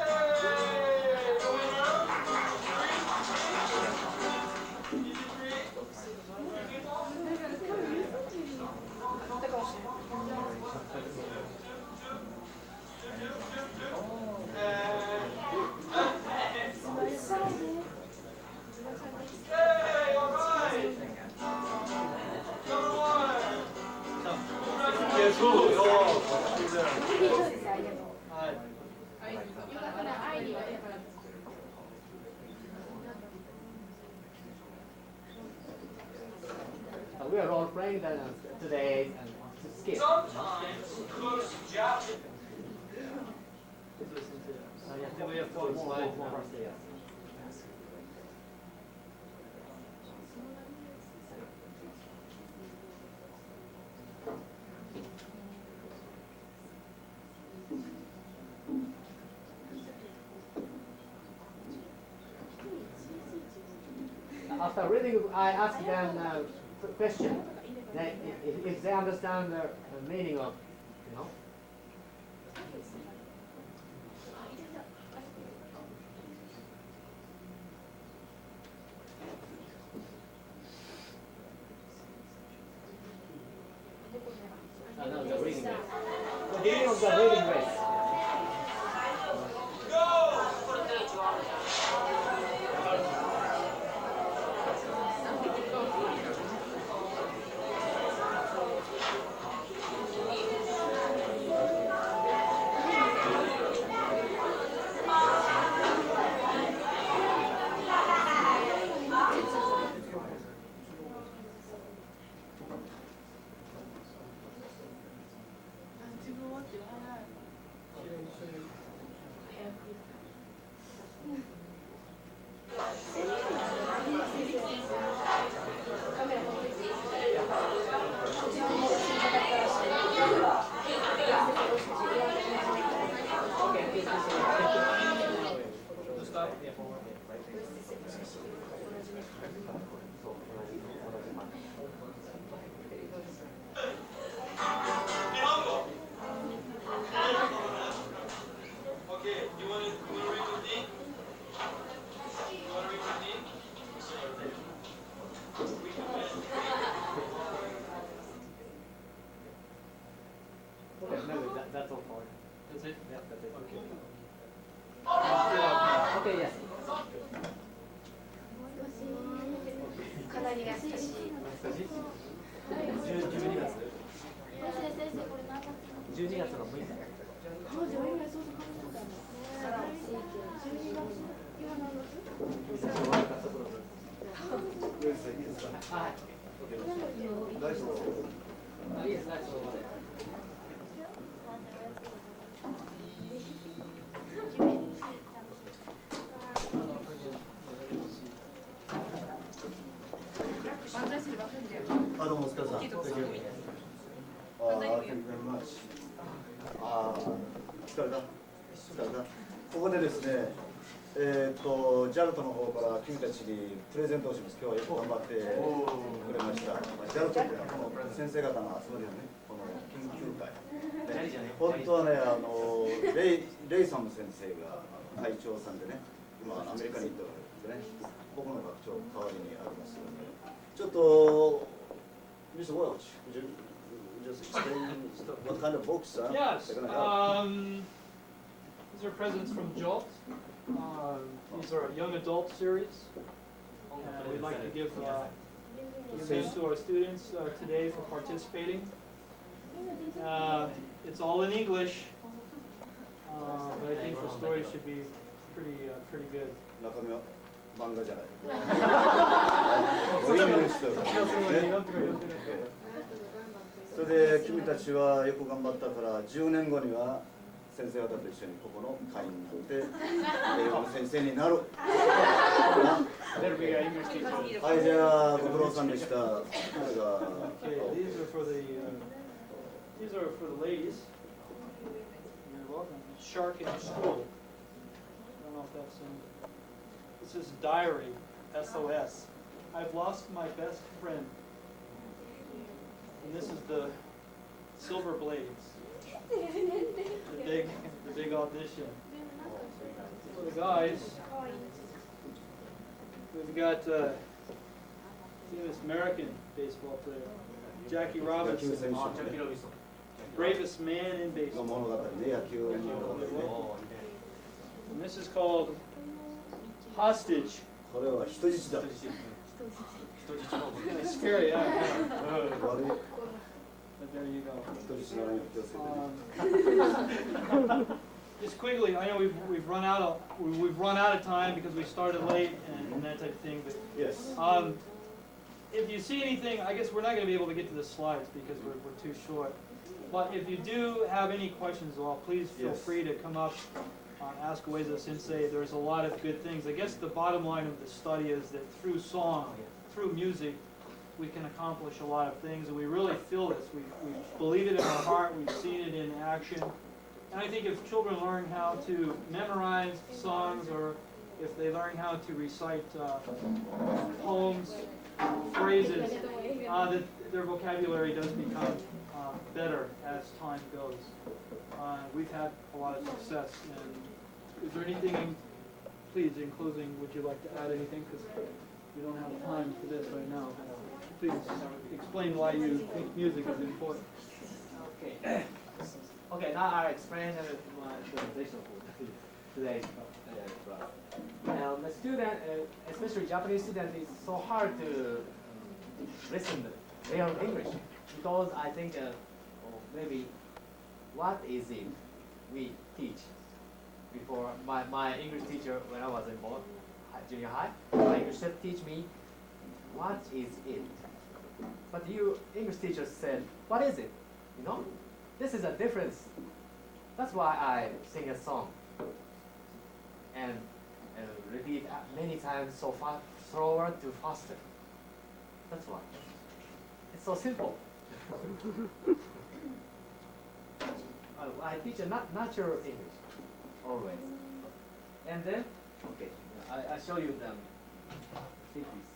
The winner. 3. Is it 3? 3 people? Hey, all right. Number 1. We are role playing today and skip. Sometimes cooks Japanese. Then we have 4 slides now. After reading, I ask them a question. If they understand the meaning of, you know. No, the reading race. The beginning of the reading race. Okay, you want to read with me? You want to read with me? Okay, no, that's all for That's it? Yeah, that's it. Okay. Okay, yes. かなりが少し。 12月12月の6日。はい。大丈夫。あ、いいです、ナイスそのまで。あ、どうもお疲れさん。Thank you very much. 疲れた。ここでですね、JALT の方から君たちにプレゼントをします。今日はよく頑張ってくれました。JALT っていうのはこの先生方の集まりのね、この研究会。本当はね、レイサム先生が会長さんでね、今アメリカに行っておられるんでね、僕の学長代わりにありますので、ちょっとMr. Welch, would you just explain what kind of books Yes. they're going to have? These are presents from JALT. These are a young adult series. And we'd like to give Thanks to our students today for participating. It's all in English, but I think the story should be pretty good. 中身は漫画じゃない。イングリッシュだからね。それで君たちはよく頑張ったから10年後には先生方と一緒にここの会員になって英語の先生になる。はい、じゃあご苦労さんでした。これが Okay, these are for the ladies. You're welcome. Shark in School. I don't know if that's in. This is diary, SOS. I've lost my best friend. And this is the Silver Blades. The big audition. For the guys, we've got famous American baseball player, Jackie Robinson, bravest man in の baseball. 物語ね、野球の物語ね。 And this is called Hostage. これは人質だ。 Yeah, scary, yeah. 悪い。 But there you go. 人質ならに気をつけて。 Just quickly, I know we've run out of time because we started late and that type of thing. But Yes. if you see anything, I guess we're not going to be able to get to the slides because we're too short. But if you do have any questions, well, please feel Yes. free to come up, ask Ueza Sensei. There's a lot of good things. I guess the bottom line of the study is that through song, through music, we can accomplish a lot of things, and we really feel this. We believe it in our heart. We've seen it in action. And I think if children learn how to memorize songs, or if they learn how to recite poems, phrases, that their vocabulary does become better as time goes. We've had a lot of success. And is there anything, please, in closing, would you like to add anything? Because we don't have time for this right now. Please explain why you think music is important. Okay. Okay, now I'll explain my presentation for today's class. The student, especially Japanese student, is so hard to listen to their English because I think maybe what is it we teach? Before my English teacher, when I was in junior high, my English teacher teach me what is it. But you English teacher said, what is it? You know? This is a difference. That's why I sing a song and repeat many times so fast, slower to faster. That's why. It's so simple. I teach a natural English always. And then, okay, I show you them. See, please.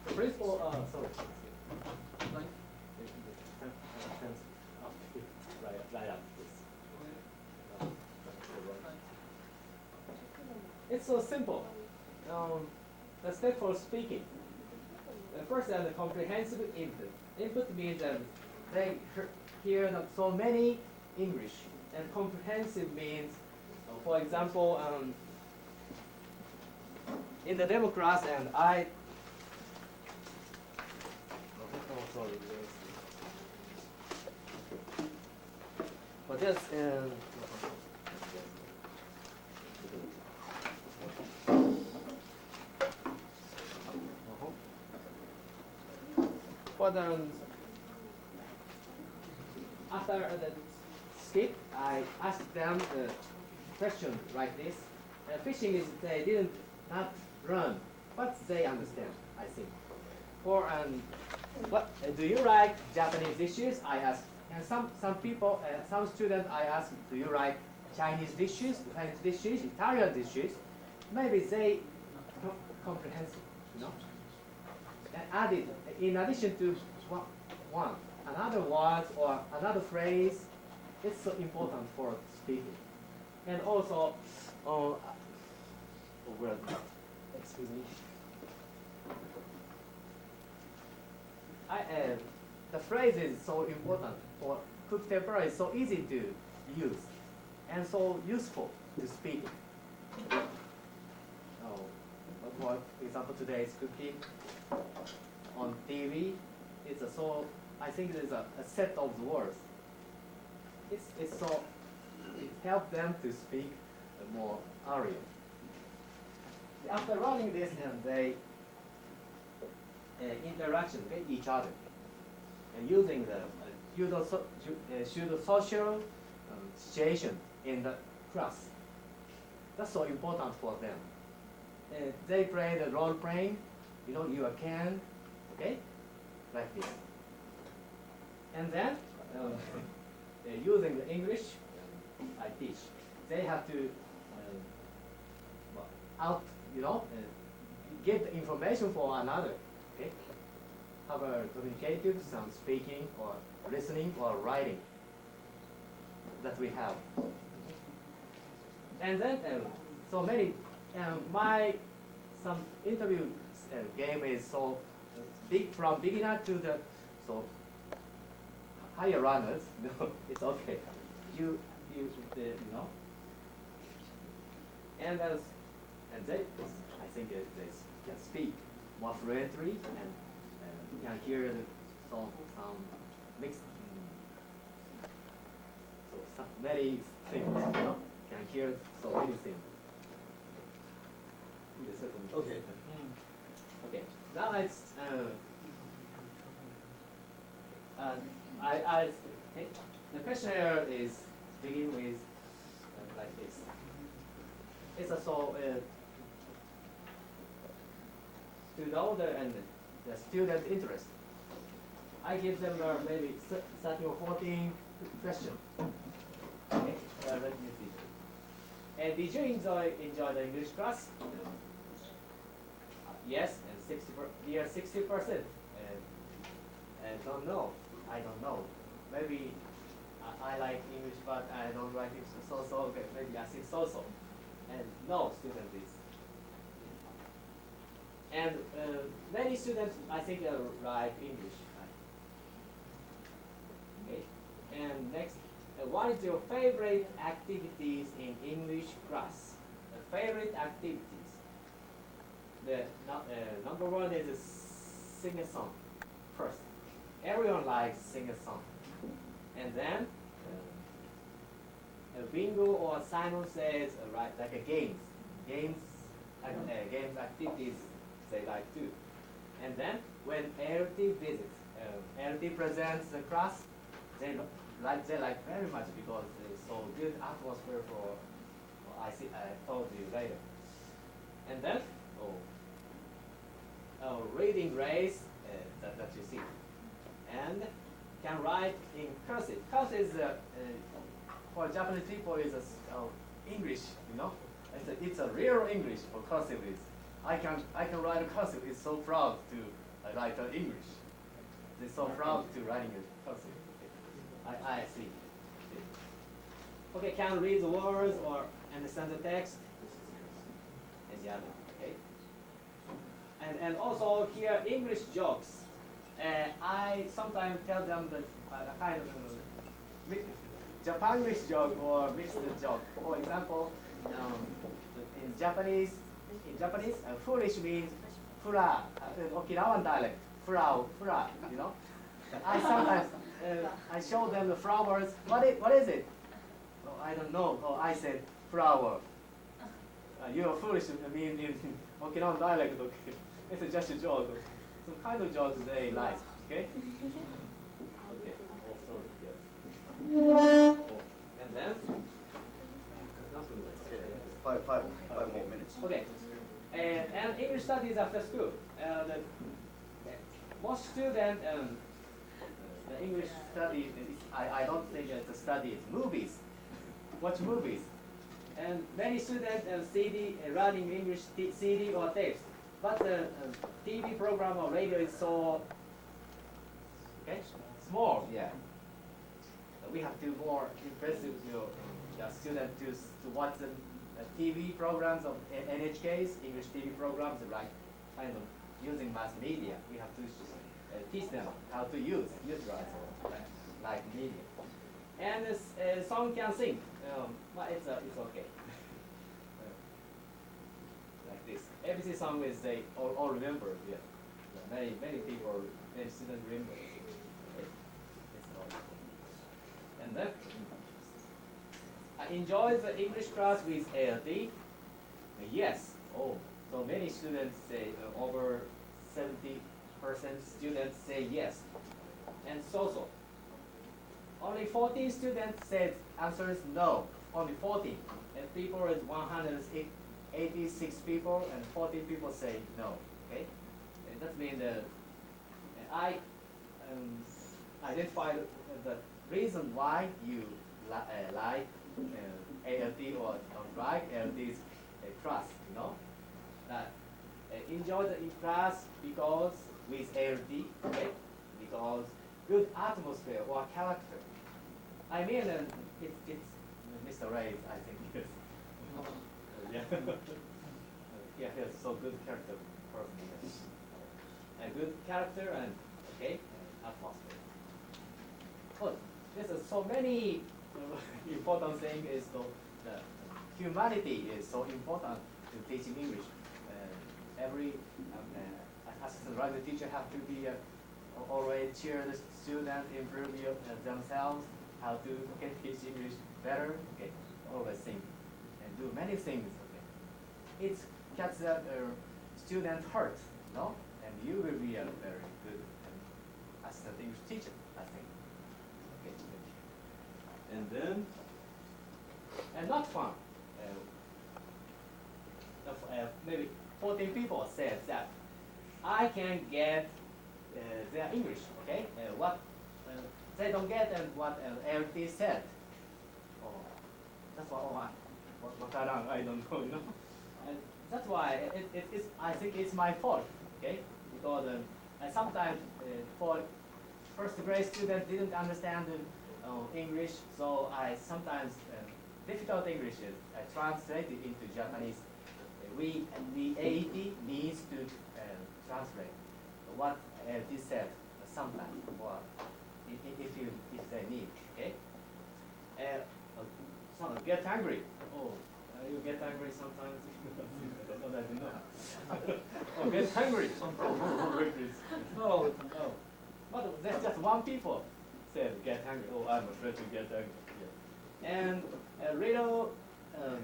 The principle, sorry. Right up this. It's so simple. The step for speaking. The first is the comprehensive input. Input means that they hear not so many English, and comprehensive means, for example, in the demo class, and I. Oh, sorry. But this but after the skip, I asked them the question like this. Fishing is they didn't not run, but they understand, I think. For what do you like Japanese dishes? I asked, and some people, some students, I asked, do you like Chinese dishes, French dishes, Italian dishes? Maybe they comprehensive, you know. And added, in addition to one, another word or another phrase, it's so important for speaking. And also, excuse me. The phrase is so important for cook tempura is so easy to use. and so useful to speak. For example, today's cooking on TV, it's a so I think there's a set of words. It's so it helps them to speak more area. After learning this, and they interaction with each other and using the pseudo-social situation in the class. That's so important for them. They play the role playing, you can, okay, like this. And then using the English, I teach. They have to give the information for another. Okay, have a communicative, some speaking or listening or writing that we have. And then so many. Some interview game is so big from beginner to the so higher runners. No, it's okay. You know. And they I think they can speak more fluently and you can hear some mixed so some, many things. Can hear so many things. Okay. Okay. Now it's the questionnaire is begin with like this. It's also to know the student interest. I give them maybe 13 or 14 questions. Okay. Let me see. And did you enjoy the English class? Yes, and 60%. And don't know. I don't know. Maybe I like English, but I don't like it so. Okay, maybe I think so. And no student is. And many students, I think, write English. Okay. And next, what is your favorite activities in English class? Favorite activities. The number one is sing a song first. Everyone likes sing a song. And then bingo or Simon says like a games activities they like too. And then when LT visits, LT presents the class, they like very much because it's so good atmosphere for I told you later. And then reading race that you see, and can write in cursive. Cursive is for Japanese people is English, It's a real English for cursive is. I can write a cursive. It's so proud to write English. They're so proud to writing a cursive. I see. Okay, can read the words or understand the text. And the other, okay. And also here English jokes. I sometimes tell them that kind of Japanese joke or mixed joke. For example, in Japanese, foolish means fura. Okinawan dialect, fura. I sometimes I show them the flowers. What is it? Oh, I don't know. Oh, I said flower. You're foolish. I mean, in Okinawan dialect, okay. It's just a joke. Some kind of jokes they like. Okay. Okay. Oh, sorry. Yes. And then. Five more minutes. Okay. And English studies after school. Most students, the English study, I don't think it's a study, it's movies. Watch movies. And many students running English CD or tapes. But the TV program or radio is so small. Yeah. We have to more impressive the student to watch the TV programs of NHK's English TV programs, like kind of using mass media. We have to teach them how to utilize like media. And this song can sing, but it's okay. Like this. ABC song is they all remember. Yeah. Many people, many students remember. It's all. And then I enjoyed the English class with ALT. Yes. Oh, so many students say over 70% students say yes. And so. Only 14 students said answer is no. Only 14. And people is 186 people and 14 people say no. Okay? And that means I identified the reason why you like ALT or don't like ALT's class, you know? Enjoy the class because with ALT, okay? Because good atmosphere or character. I mean, it's Mr. Ray, I think, yes. Yeah. Yeah, he has so good character person. Yes. A good character and okay, atmosphere. Oh, there's so many important thing is the humanity is so important to teaching English. Every assistant writer teacher have to be always cheer the student, improve themselves, how to teach English better. Okay, always think and do many things. Okay, it gets the student heart, no, and you will be a very good assistant English teacher, I think. Okay, and then not fun. Maybe 14 people said that I can get their English, okay? What they don't get and what LT said. Oh, that's what I don't know, you know. And that's why it's I think it's my fault, okay? Because sometimes for first grade students didn't understand English, so I sometimes difficult English is translate it into Japanese. We AET needs to translate what this said sometimes, or if they need, okay? So get angry. Oh, you get angry sometimes. I don't know. Oh, get angry sometimes. No. But that's just one people said get angry. Oh, I'm afraid to get angry. Yeah. And a little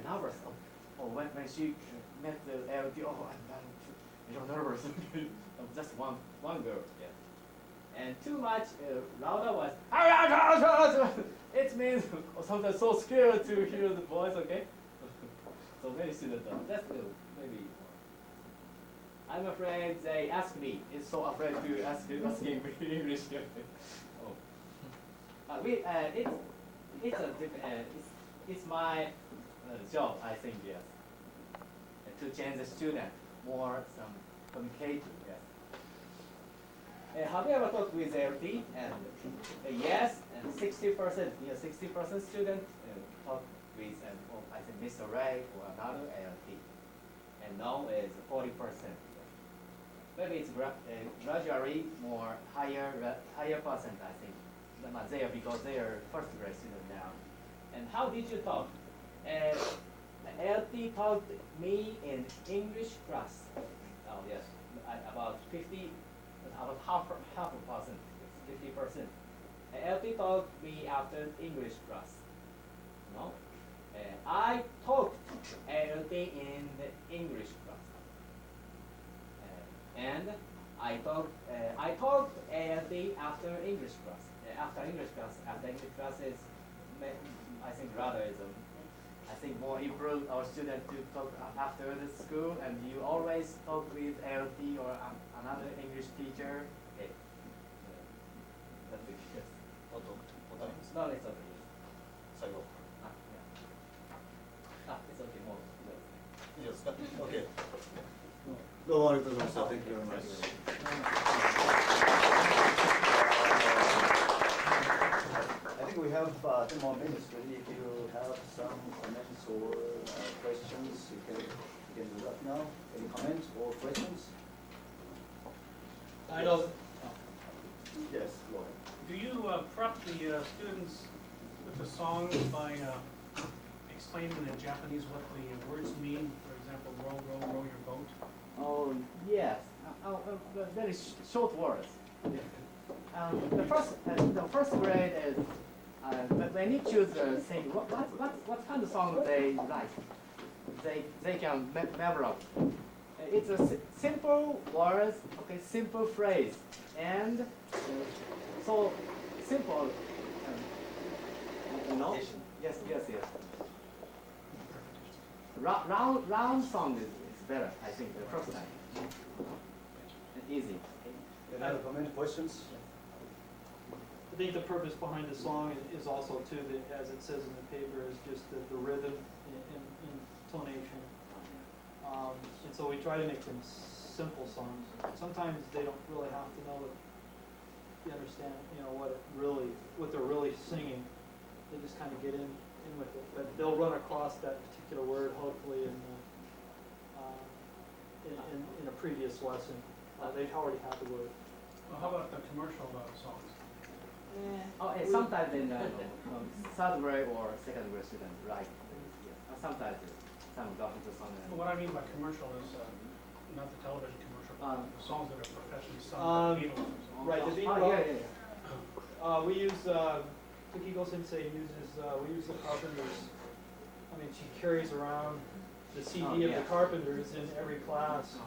nervous. Oh, when she met the LT, oh, I'm nervous. Just one girl, yeah. And too much louder was, it means sometimes so scared to hear the voice, okay? So many students are, that's maybe, I'm afraid they ask me, it's so afraid to asking me English. Oh. It's my job, I think, yes. To change the student more some communicative, yes. Have you ever talked with LT? And yes, and 60%, 60% student talk with, I think Mr. Ray or another LT. And no is 40%. Maybe it's gradually more higher percent, I think. Not there because they are first grade student now. And how did you talk? LT taught me in English class. Oh yes, about half a percent, 50%. LT taught me after English class. No, I taught LT in the English class, and I taught LT after English class. After English class is, I think rather is I think more improve our student to talk after the school, and you always talk with LT or another English teacher. Okay. That's it. Yes. No, it's okay. Yes. It's okay. More. Yes. Okay. どうもありがとうございました。Thank you very much. I think we have 10 more minutes really. If you have some comments or questions, you can do that now. Any comments or questions? I know. Yes, go ahead. Do you prep the students with the songs by explaining in Japanese what the words mean? For example, row, row, row your boat. Oh, yes. Very short words. The first grade is when you choose sing, what kind of song they like, they can develop. It's a simple words, okay, simple phrase, and so simple. You know? Yes. Round song is better, I think, the first time. Easy. Any other comment, questions? I think the purpose behind the song is also too that, as it says in the paper, is just the rhythm and intonation. And so we try to make them simple songs. Sometimes they don't really have to know that you understand, what they're really singing. They just kind of get in with it. But they'll run across that particular word hopefully in a previous lesson. They already have the word. Well, how about the commercial songs? Sometimes in third grade or second grade student, right? Sometimes some got into song. Well, what I mean by commercial is not the television commercial, but the songs that are professionally sung by Beatles. Or something. Right, the Beatles. We use, Tokiko Sensei uses, we use the Carpenters. I mean, she carries around the CD of the Carpenters in every class.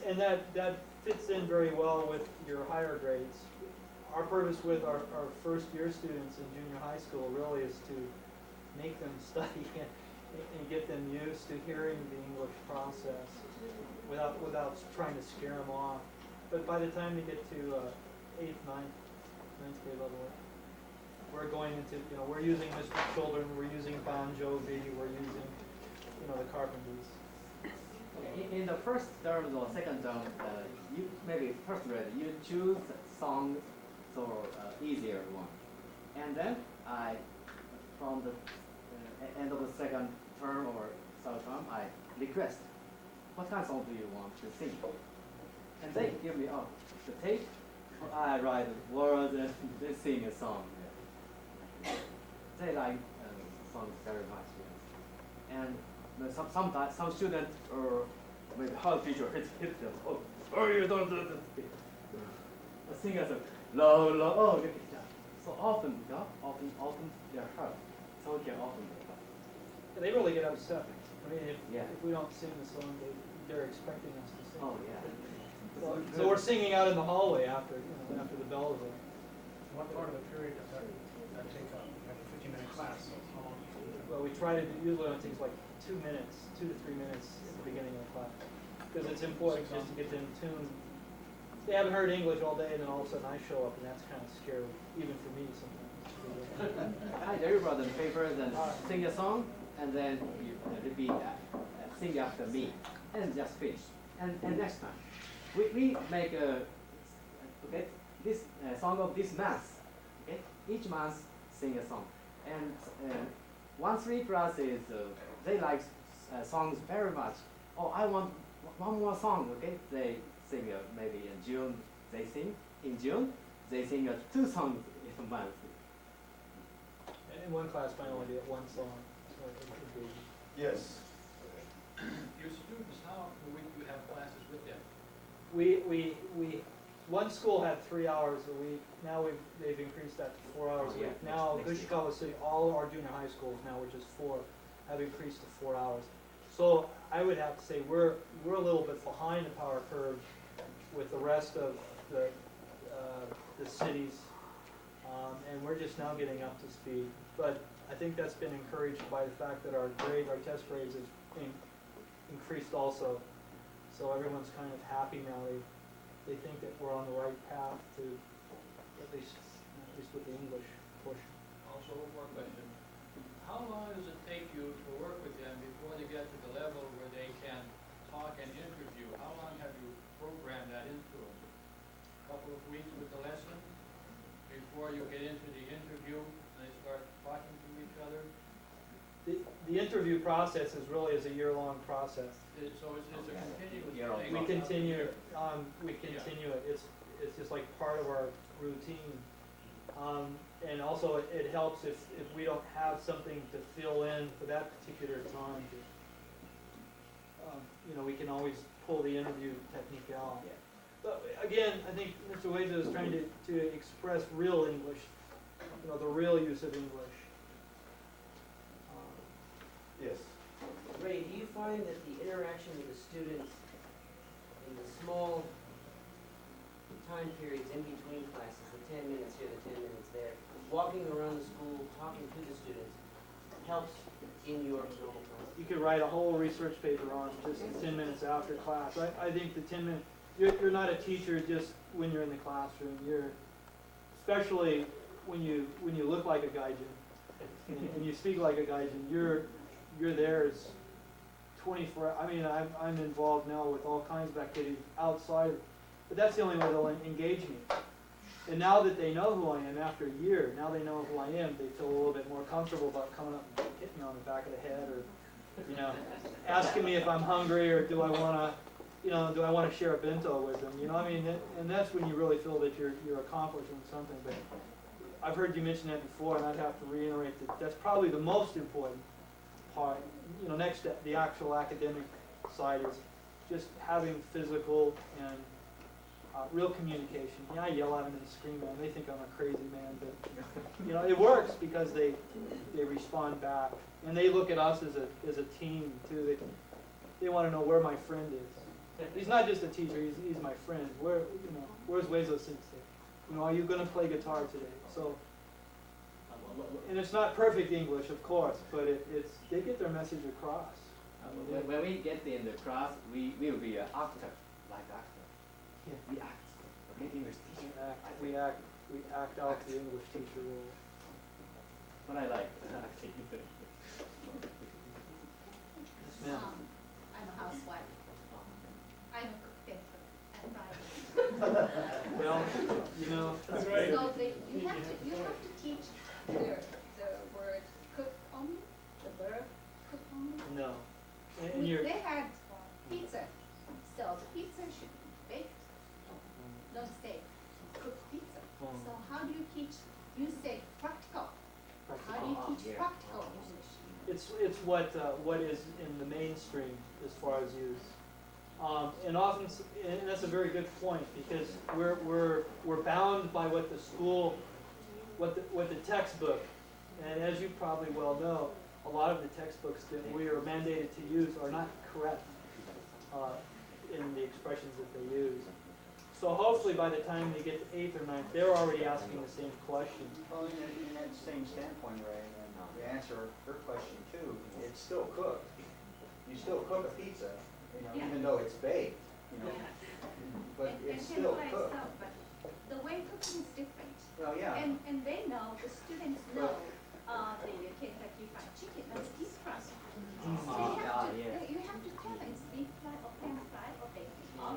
And that fits in very well with your higher grades. Our purpose with our first year students in junior high school really is to make them study and get them used to hearing the English process without trying to scare them off. But by the time they get to 8th, 9th grade level, we're going into, we're using Mr. Children, we're using Bon Jovi, we're using, the Carpenters. In the first term or second term, you maybe first grade, you choose songs or easier one, and then from the end of the second term or third term, I request, what kind of song do you want to sing? And they give me the tape. I write words and they sing a song. They like songs very much, yes. And sometimes some students or maybe hard teacher hit them. Oh, you don't do this. The singers are low, low. So often they're hurt. So they often get hurt. They really get upset. I mean, if we don't sing the song, they're expecting us to sing. Oh yeah. So we're singing out in the hallway after the bell is over. What part of the period does that take up? Like a 50-minute class? How long? Well, we try to usually it takes like 2 minutes, 2 to 3 minutes at the beginning of the class, because it's important just to get them tuned. They haven't heard English all day, and then all of a sudden I show up, and that's kind of scary, even for me sometimes. I deliver the papers and sing a song, and then you repeat that, sing after me, and just finish. And next time, we make this song of this month. Okay, each month sing a song, and 1-3 class is they like songs very much. Oh, I want one more song. Okay, they sing maybe in June. They sing in June. They sing 2 songs in a month. And one class might only get 1 song. So it could be. Yes. Your students, how often a week do you have classes with them? We one school had 3 hours a week. Now they've increased that to 4 hours a week. Now Gushikawa City, all our junior high schools now, which is 4, have increased to 4 hours. So I would have to say we're a little bit behind the power curve with the rest of the cities, and we're just now getting up to speed. But I think that's been encouraged by the fact that our test grades has increased also. So everyone's kind of happy now. They think that we're on the right path to at least with the English portion. Also, one more question. How long does it take you to work with them before they get to the level where they can talk and interview? How long have you programmed that into them? A couple of weeks with the lesson before you get into the interview and they start talking to each other? The interview process is really a year-long process. So it's a continuous thing. We continue it. It's just like part of our routine. And also it helps if we don't have something to fill in for that particular time. We can always pull the interview technique out. But again, I think Mr. Weza is trying to express real English, the real use of English. Yes. Ray, do you find that the interaction with the students in the small time periods in between classes, the 10 minutes here, the 10 minutes there, walking around the school, talking to the students, helps in your normal class? You could write a whole research paper on just 10 minutes after class. I think the 10 minutes, you're not a teacher just when you're in the classroom. You're, especially when you look like a gaijin and you speak like a gaijin, you're there as 24. I mean, I'm involved now with all kinds of activities outside, but that's the only way they'll engage me. And now that they know who I am after a year, now they know who I am, they feel a little bit more comfortable about coming up and hitting me on the back of the head, or asking me if I'm hungry, or do I want to share a bento with them? And that's when you really feel that you're accomplishing something. But I've heard you mention that before, and I'd have to reiterate that that's probably the most important part. Next to the actual academic side is just having physical and real communication. I yell at them and scream at them. They think I'm a crazy man, but it works because they respond back, and they look at us as a team too. They want to know where my friend is. He's not just a teacher; he's my friend. Where's Wezo Sensei? Are you going to play guitar today? So, and it's not perfect English, of course, but they get their message across. When we get in the class, we will be an actor, like actor. Yeah. We act. Okay, English teacher. We act out the English teacher role. What I like acting. Yeah. I'm a housewife. I'm a cook and Well, That's right. So you have to teach the word cook only, the verb cook only. no. And you're, They had pizza, so the pizza should be baked, don't say cooked pizza. So how do you teach? You say practical. How do you teach practical English? it's what is in the mainstream as far as use. And often, and that's a very good point, because we're bound by what the school, what the textbook, and as you probably well know, a lot of the textbooks that we are mandated to use are not correct in the expressions that they use. So hopefully by the time they get to 8th or 9th, they're already asking the same question. Well, in that same standpoint, Ray, and to answer her question too, it's still cooked. You still cook a pizza, even though it's baked, but it's still cooked. But the way cooking is different. Well, yeah. And they know, the students know, the Kentucky Fried Chicken, that's deep fried. You have to tell them it's deep fried or pan fried or baked or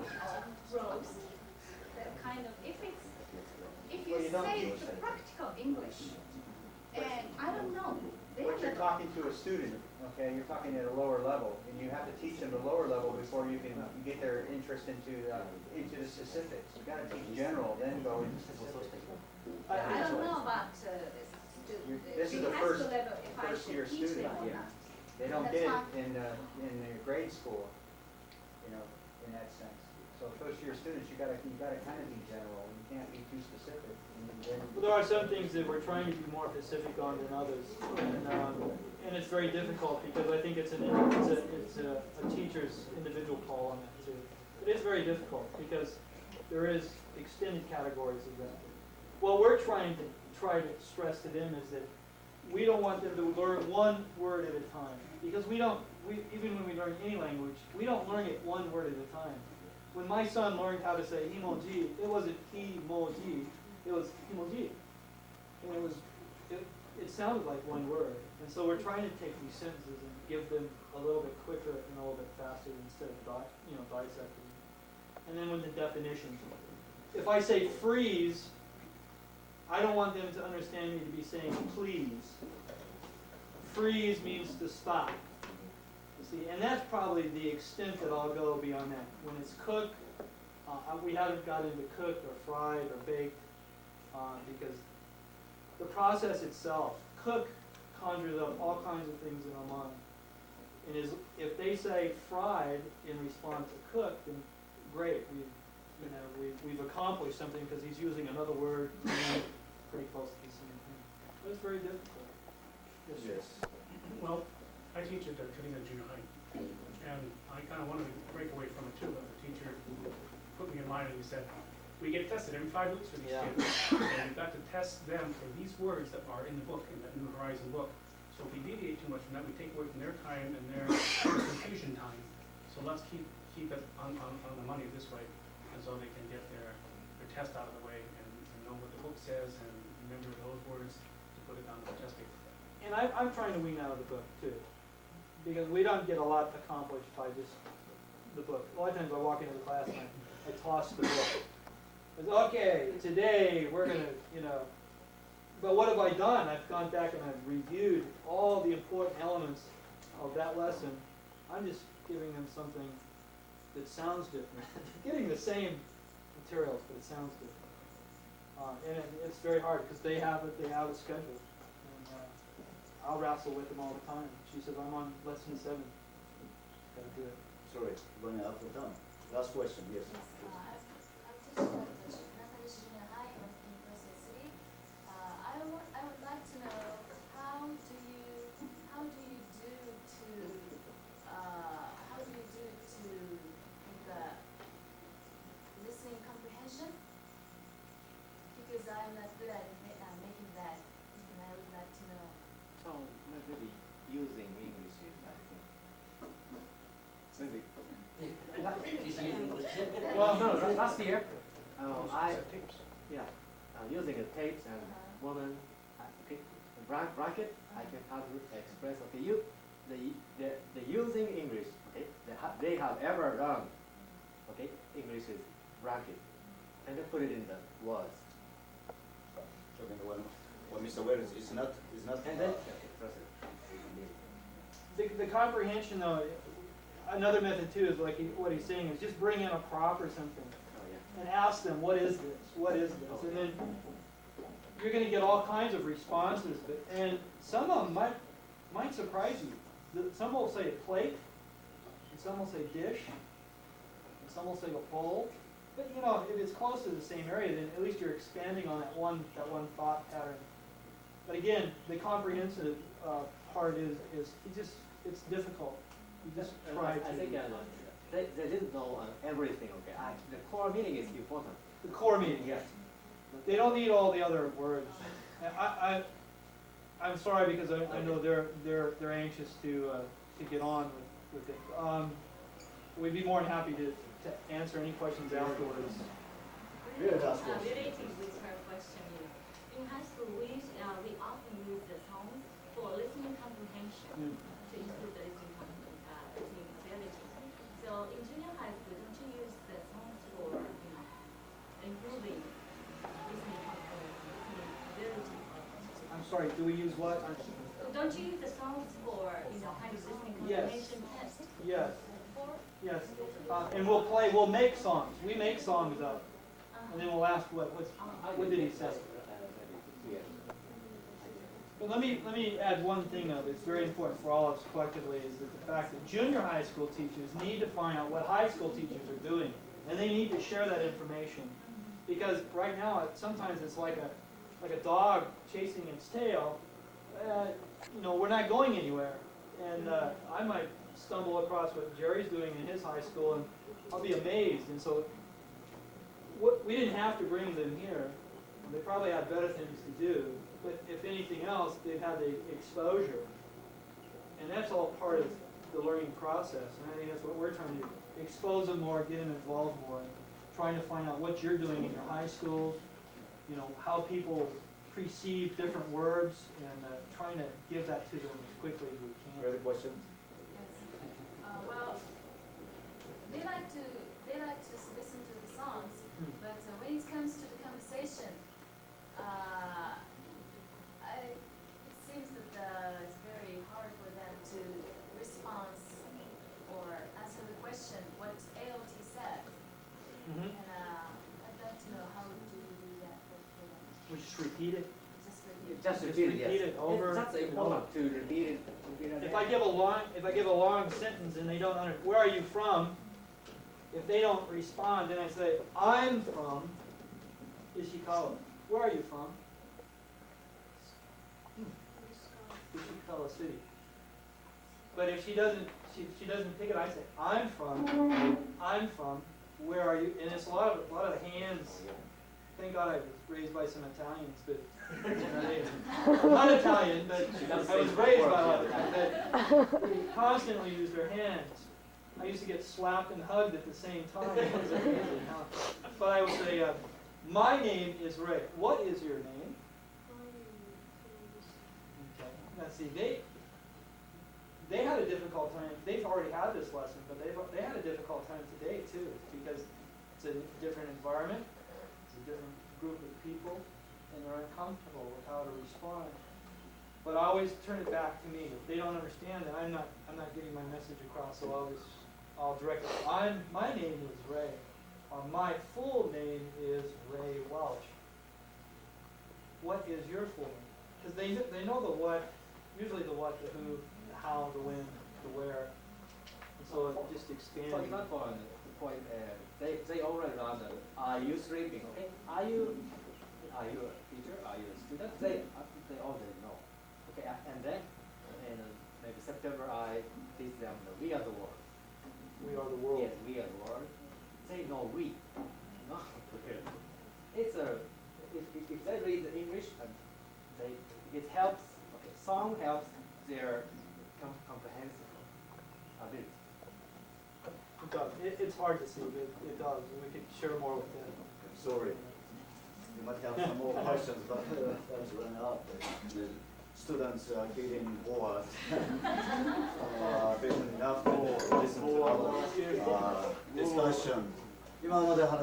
roast. That kind of, if you say the practical English, and I don't know, But you're talking to a student, okay? You're talking at a lower level, and you have to teach them the lower level before you can get their interest into the specifics. You got to teach general, then go into specifics. I don't know about This is the level, if I first year should teach student. them or not. They don't That's get why- it in the grade school, in that sense. So first year students, you gotta kind of be general. You can't be too specific. Well, there are some things that we're trying to be more specific on than others, and it's very difficult because I think it's a teacher's individual call on that too. It is very difficult because there is extended categories of that. What we're trying to stress to them is that we don't want them to learn one word at a time, because even when we learn any language, we don't learn it one word at a time. When my son learned how to say himoji, it wasn't himoji, it was himoji. And it sounded like one word. And so we're trying to take these sentences and give them a little bit quicker and a little bit faster instead of dissecting. And then with the definitions. If I say freeze, I don't want them to understand me to be saying please. Freeze means to stop. You see, and that's probably the extent that I'll go beyond that. When it's cooked, we haven't got into cooked or fried or baked because the process itself. Cook conjures up all kinds of things in our mind. And if they say fried in response to cook, then great, we've accomplished something because he's using another word to mean pretty close to the same thing. But it's very difficult. Yes. Well, I teach at Okinawa Junior High, and I kind of wanted to break away from it too, but the teacher put me in mind and he said, we get tested every 5 weeks for these kids, and you've got to test them for these words that are in the book, in that New Horizon book. So if we deviate too much from that, we take away from their time and their confusion time. So let's keep it on the money this way, and so they can get their test out of the way and know what the book says and remember those words to put it on the test paper. And I'm trying to wean out of the book too, because we don't get a lot accomplished by just the book. A lot of times I walk into the class and I toss the book. It's okay, today we're gonna, but what have I done? I've gone back and I've reviewed all the important elements of that lesson. I'm just giving them something that sounds different. Getting the same materials, but it sounds different. And it's very hard because they have it scheduled. And I'll wrestle with them all the time. She says, I'm on lesson 7. Gotta do it. Sorry, running out of time. Last question, yes. I'm teaching at Nakayoshi Junior High in University City. I would like to know how do you do the listening comprehension? Because I'm not good at making that, and I would like to know. So maybe using English is, I think. Maybe. Well, no, last year, using the tapes and woman bracket, I can have to express, okay, the using English, okay, they have ever learned, okay, English is bracket, and they put it in the words. Okay, well, Mr. Wells, it's not. And then, The comprehension though, another method too is like what he's saying is just bring in a prop or something and ask them, what is this? What is this? And then you're going to get all kinds of responses, and some of them might surprise you. Some will say plate, and some will say dish, and some will say a bowl. But if it's close to the same area, then at least you're expanding on that one thought pattern. But again, the comprehensive part is it's difficult. You just try to. I think they didn't know everything. Okay, the core meaning is important. The core meaning, yes. They don't need all the other words. I'm sorry because I know they're anxious to get on with it. We'd be more than happy to answer any questions afterwards. Really last question. Relating with her question, in high school we often use the songs for listening comprehension to improve the listening ability. So in junior high school, don't you use the songs for improving listening ability? I'm sorry, do we use what? Don't you use the songs for kind of listening comprehension test? Yes. Yes. And we'll make songs. We make songs up. And then we'll ask what did he say? But let me add one thing though that's very important for all of us collectively is that the fact that junior high school teachers need to find out what high school teachers are doing. And they need to share that information. Because right now sometimes it's like a dog chasing its tail. We're not going anywhere. And I might stumble across what Jerry's doing in his high school and I'll be amazed. And so we didn't have to bring them here. They probably had better things to do. But if anything else, they've had the exposure. And that's all part of the learning process. And I think that's what we're trying to do. Expose them more, get them involved more. Trying to find out what you're doing in your high school, how people perceive different words, and trying to give that to them as quickly as we can. Further questions? Well, they like to just listen to the songs, but when it comes to the conversation, it seems that it's very hard for them to respond or answer the question what AOT said. And I'd like to know how do you do that for them. We just repeat it. Just repeat Just Just repeat it, repeat yes. it over That's and important to repeat it. If I give a long sentence and they don't where are you from? If they don't respond, then I say, I'm from Ishikawa. Where are you from? Ishikawa City. But if she doesn't pick it, I say, I'm from, where are you? And it's a lot of hands. Thank God I was raised by some Italians, but I'm not Italian, but I was raised by a lot of Italians that constantly use their hands. I used to get slapped and hugged at the same time. It was amazing. But I would say, my name is Ray. What is your name? Okay. Now see, they had a difficult time. They've already had this lesson, but they had a difficult time today too, because it's a different environment, it's a different group of people, and they're uncomfortable with how to respond. But I always turn it back to me. If they don't understand, then I'm not getting my message across. So I'll direct it. My name is Ray. My full name is Ray Welch. What is your full name? Because they know the what, usually the what, the who, the how, the when, the where. And so it just expands. For example, they already learned, are you sleeping? Okay, are you a teacher? Are you a student? They already know. Okay, and then in maybe September I teach them the we are the world. We are the world. Yes, we are the world. They know we. No, it's if they read the English, it helps. Okay, song helps their comprehensive ability. It does. It's hard to see, but it does. And we could share more with them. Sorry. You might have some more questions, but time's running out. The students are getting bored. Basically enough to listen to our discussion. 今までいろい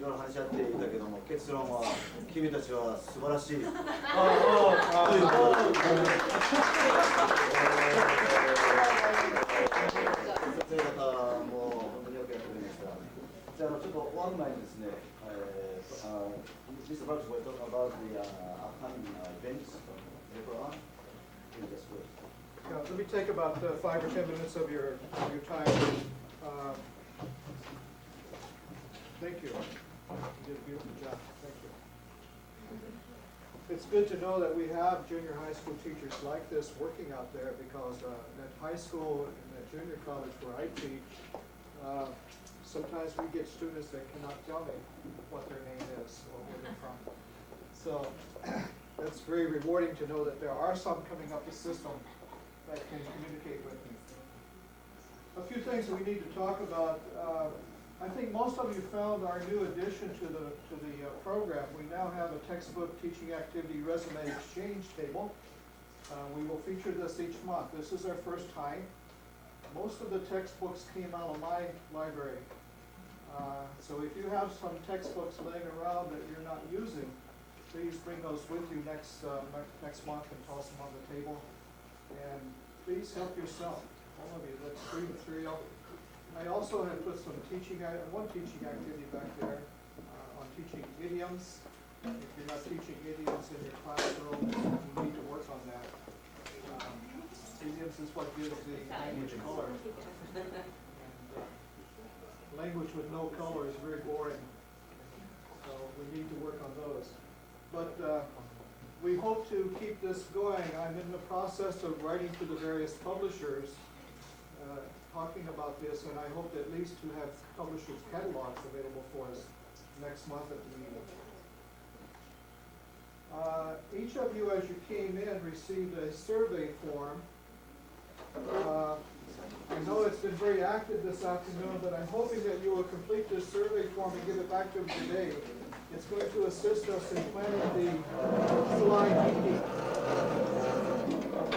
ろ話し合っていたけども、結論は君たちは素晴らしい。という先生方も本当によくやってくれました。じゃあちょっと終わる前にですね、Mr. Brooks will talk about the upcoming events later on. Yeah, let me take about 5 or 10 minutes of your time. Thank you. You did a beautiful job. Thank you. It's good to know that we have junior high school teachers like this working out there, because at high school and at junior college where I teach, sometimes we get students that cannot tell me what their name is or where they're from. So that's very rewarding to know that there are some coming up the system that can communicate with me. A few things that we need to talk about. I think most of you found our new addition to the program. We now have a textbook teaching activity resume exchange table. We will feature this each month. This is our first time. Most of the textbooks came out of my library. So if you have some textbooks laying around that you're not using, please bring those with you next month and toss them on the table. And please help yourself, all of you. That's free material. I also have put one teaching activity back there on teaching idioms. If you're not teaching idioms in your classroom, you need to work on that. Idioms is what gives the language color. And, language with no color is very boring. So we need to work on those. But we hope to keep this going. I'm in the process of writing to the various publishers talking about this, and I hope at least to have publishers' catalogs available for us next month at the meeting. Each of you, as you came in, received a survey form. I know it's been very active this afternoon, but I'm hoping that you will complete this survey form and give it back to them today. It's going to assist us in planning the July meeting.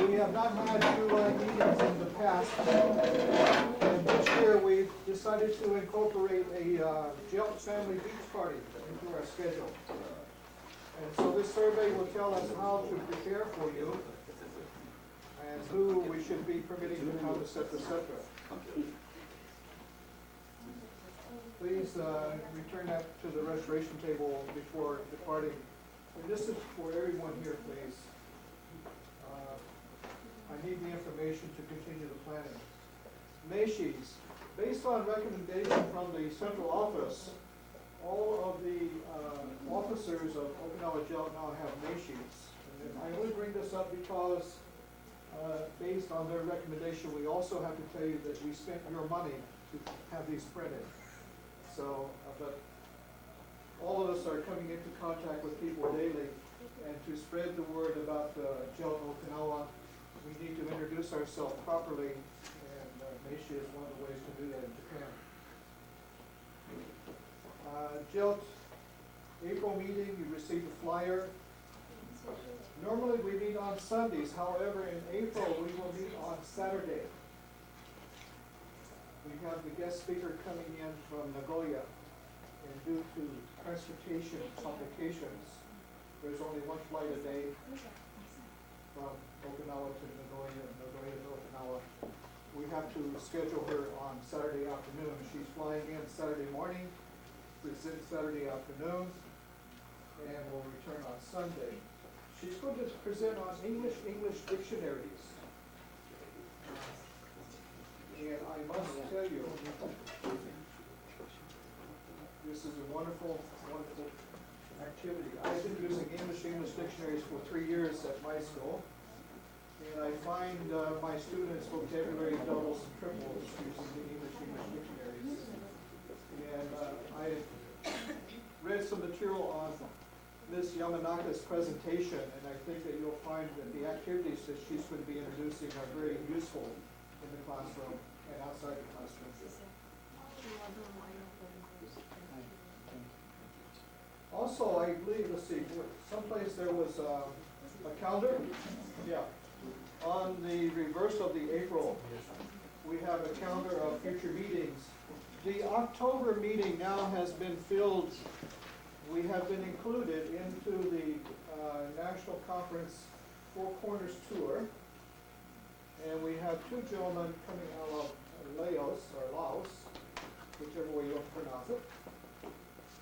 We have not had July meetings in the past, and this year we've decided to incorporate a JALT family beach party into our schedule. And so this survey will tell us how to prepare for you, and who we should be permitting to come, etc., etc. Please return that to the restoration table before departing. And this is for everyone here, please. I need the information to continue the planning. Meishis, based on recommendation from the central office, all of the officers of Okinawa JALT now have Meishis. And I only bring this up because based on their recommendation, we also have to tell you that we spent your money to have these printed. So, but all of us are coming into contact with people daily, and to spread the word about JALT Okinawa, we need to introduce ourselves properly, and Meishi is one of the ways to do that in Japan. JALT April meeting, you received a flyer. Normally we meet on Sundays, however in April we will meet on Saturday. We have the guest speaker coming in from Nagoya, and due to transportation complications, there's only one flight a day from Okinawa to Nagoya and Nagoya to Okinawa. We have to schedule her on Saturday afternoon. She's flying in Saturday morning, present Saturday afternoon, and will return on Sunday. She's going to present on English dictionaries. And I must tell you, this is a wonderful, wonderful activity. I've been using English dictionaries for 3 years at my school. And I find my students' vocabulary doubles and triples using the English dictionaries. And I read some material on Ms. Yamanaka's presentation, and I think that you'll find that the activities that she's going to be introducing are very useful in the classroom and outside the classroom. Also, I believe, let's see, someplace there was a calendar. Yeah. On the reverse of the April, we have a calendar of future meetings. The October meeting now has been filled. We have been included into the National Conference Four Corners Tour. And we have two gentlemen coming out of Laos, whichever way you want to pronounce it,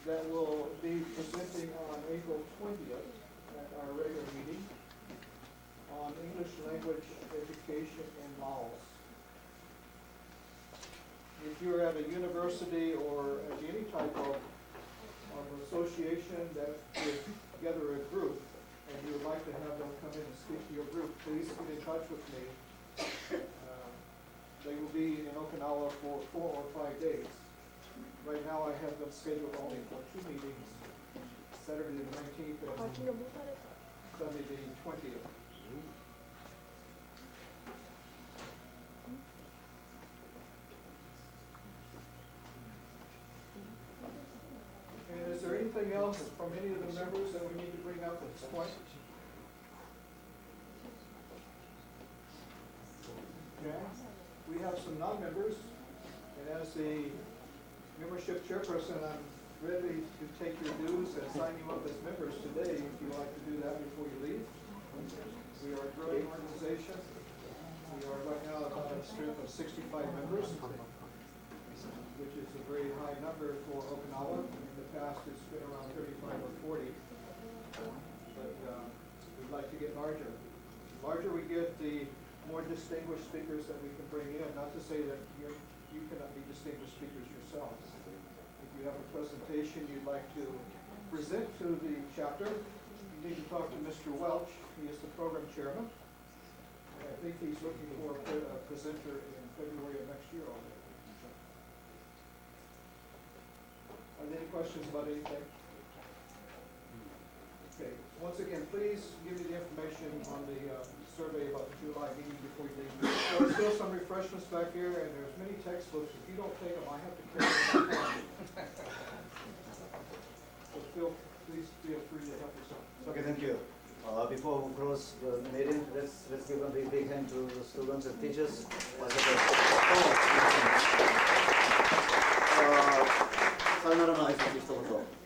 that will be presenting on April 20th at our regular meeting on English language education in Laos. If you're at a university or at any type of association that is together a group, and you would like to have them come in and speak to your group, please get in touch with me. They will be in Okinawa for 4 or 5 days. Right now I have them scheduled only for 2 meetings, Saturday the 19th and Sunday the 20th. And is there anything else from any of the members that we need to bring up at this point? Okay. We have some non-members, and as the membership chairperson, I'm ready to take your dues and sign you up as members today if you'd like to do that before you leave. We are a growing organization. We are right now about a strength of 65 members, which is a very high number for Okinawa. In the past, it's been around 35 or 40, but we'd like to get larger. The larger we get, the more distinguished speakers that we can bring in. Not to say that you cannot be distinguished speakers yourselves. If you have a presentation you'd like to present to the chapter, you need to talk to Mr. Welch. He is the program chairman. And I think he's looking for a presenter in February of next year already. Are there any questions about anything? Okay, once again, please give me the information on the survey about the July meeting before you leave. There's still some refreshments back here, and there's many textbooks. If you don't take them, I have to carry them back. So please feel free to help yourself. Okay, thank you. Before we close the meeting, let's give a big hand to the students and teachers. Sayonaraの挨拶一言。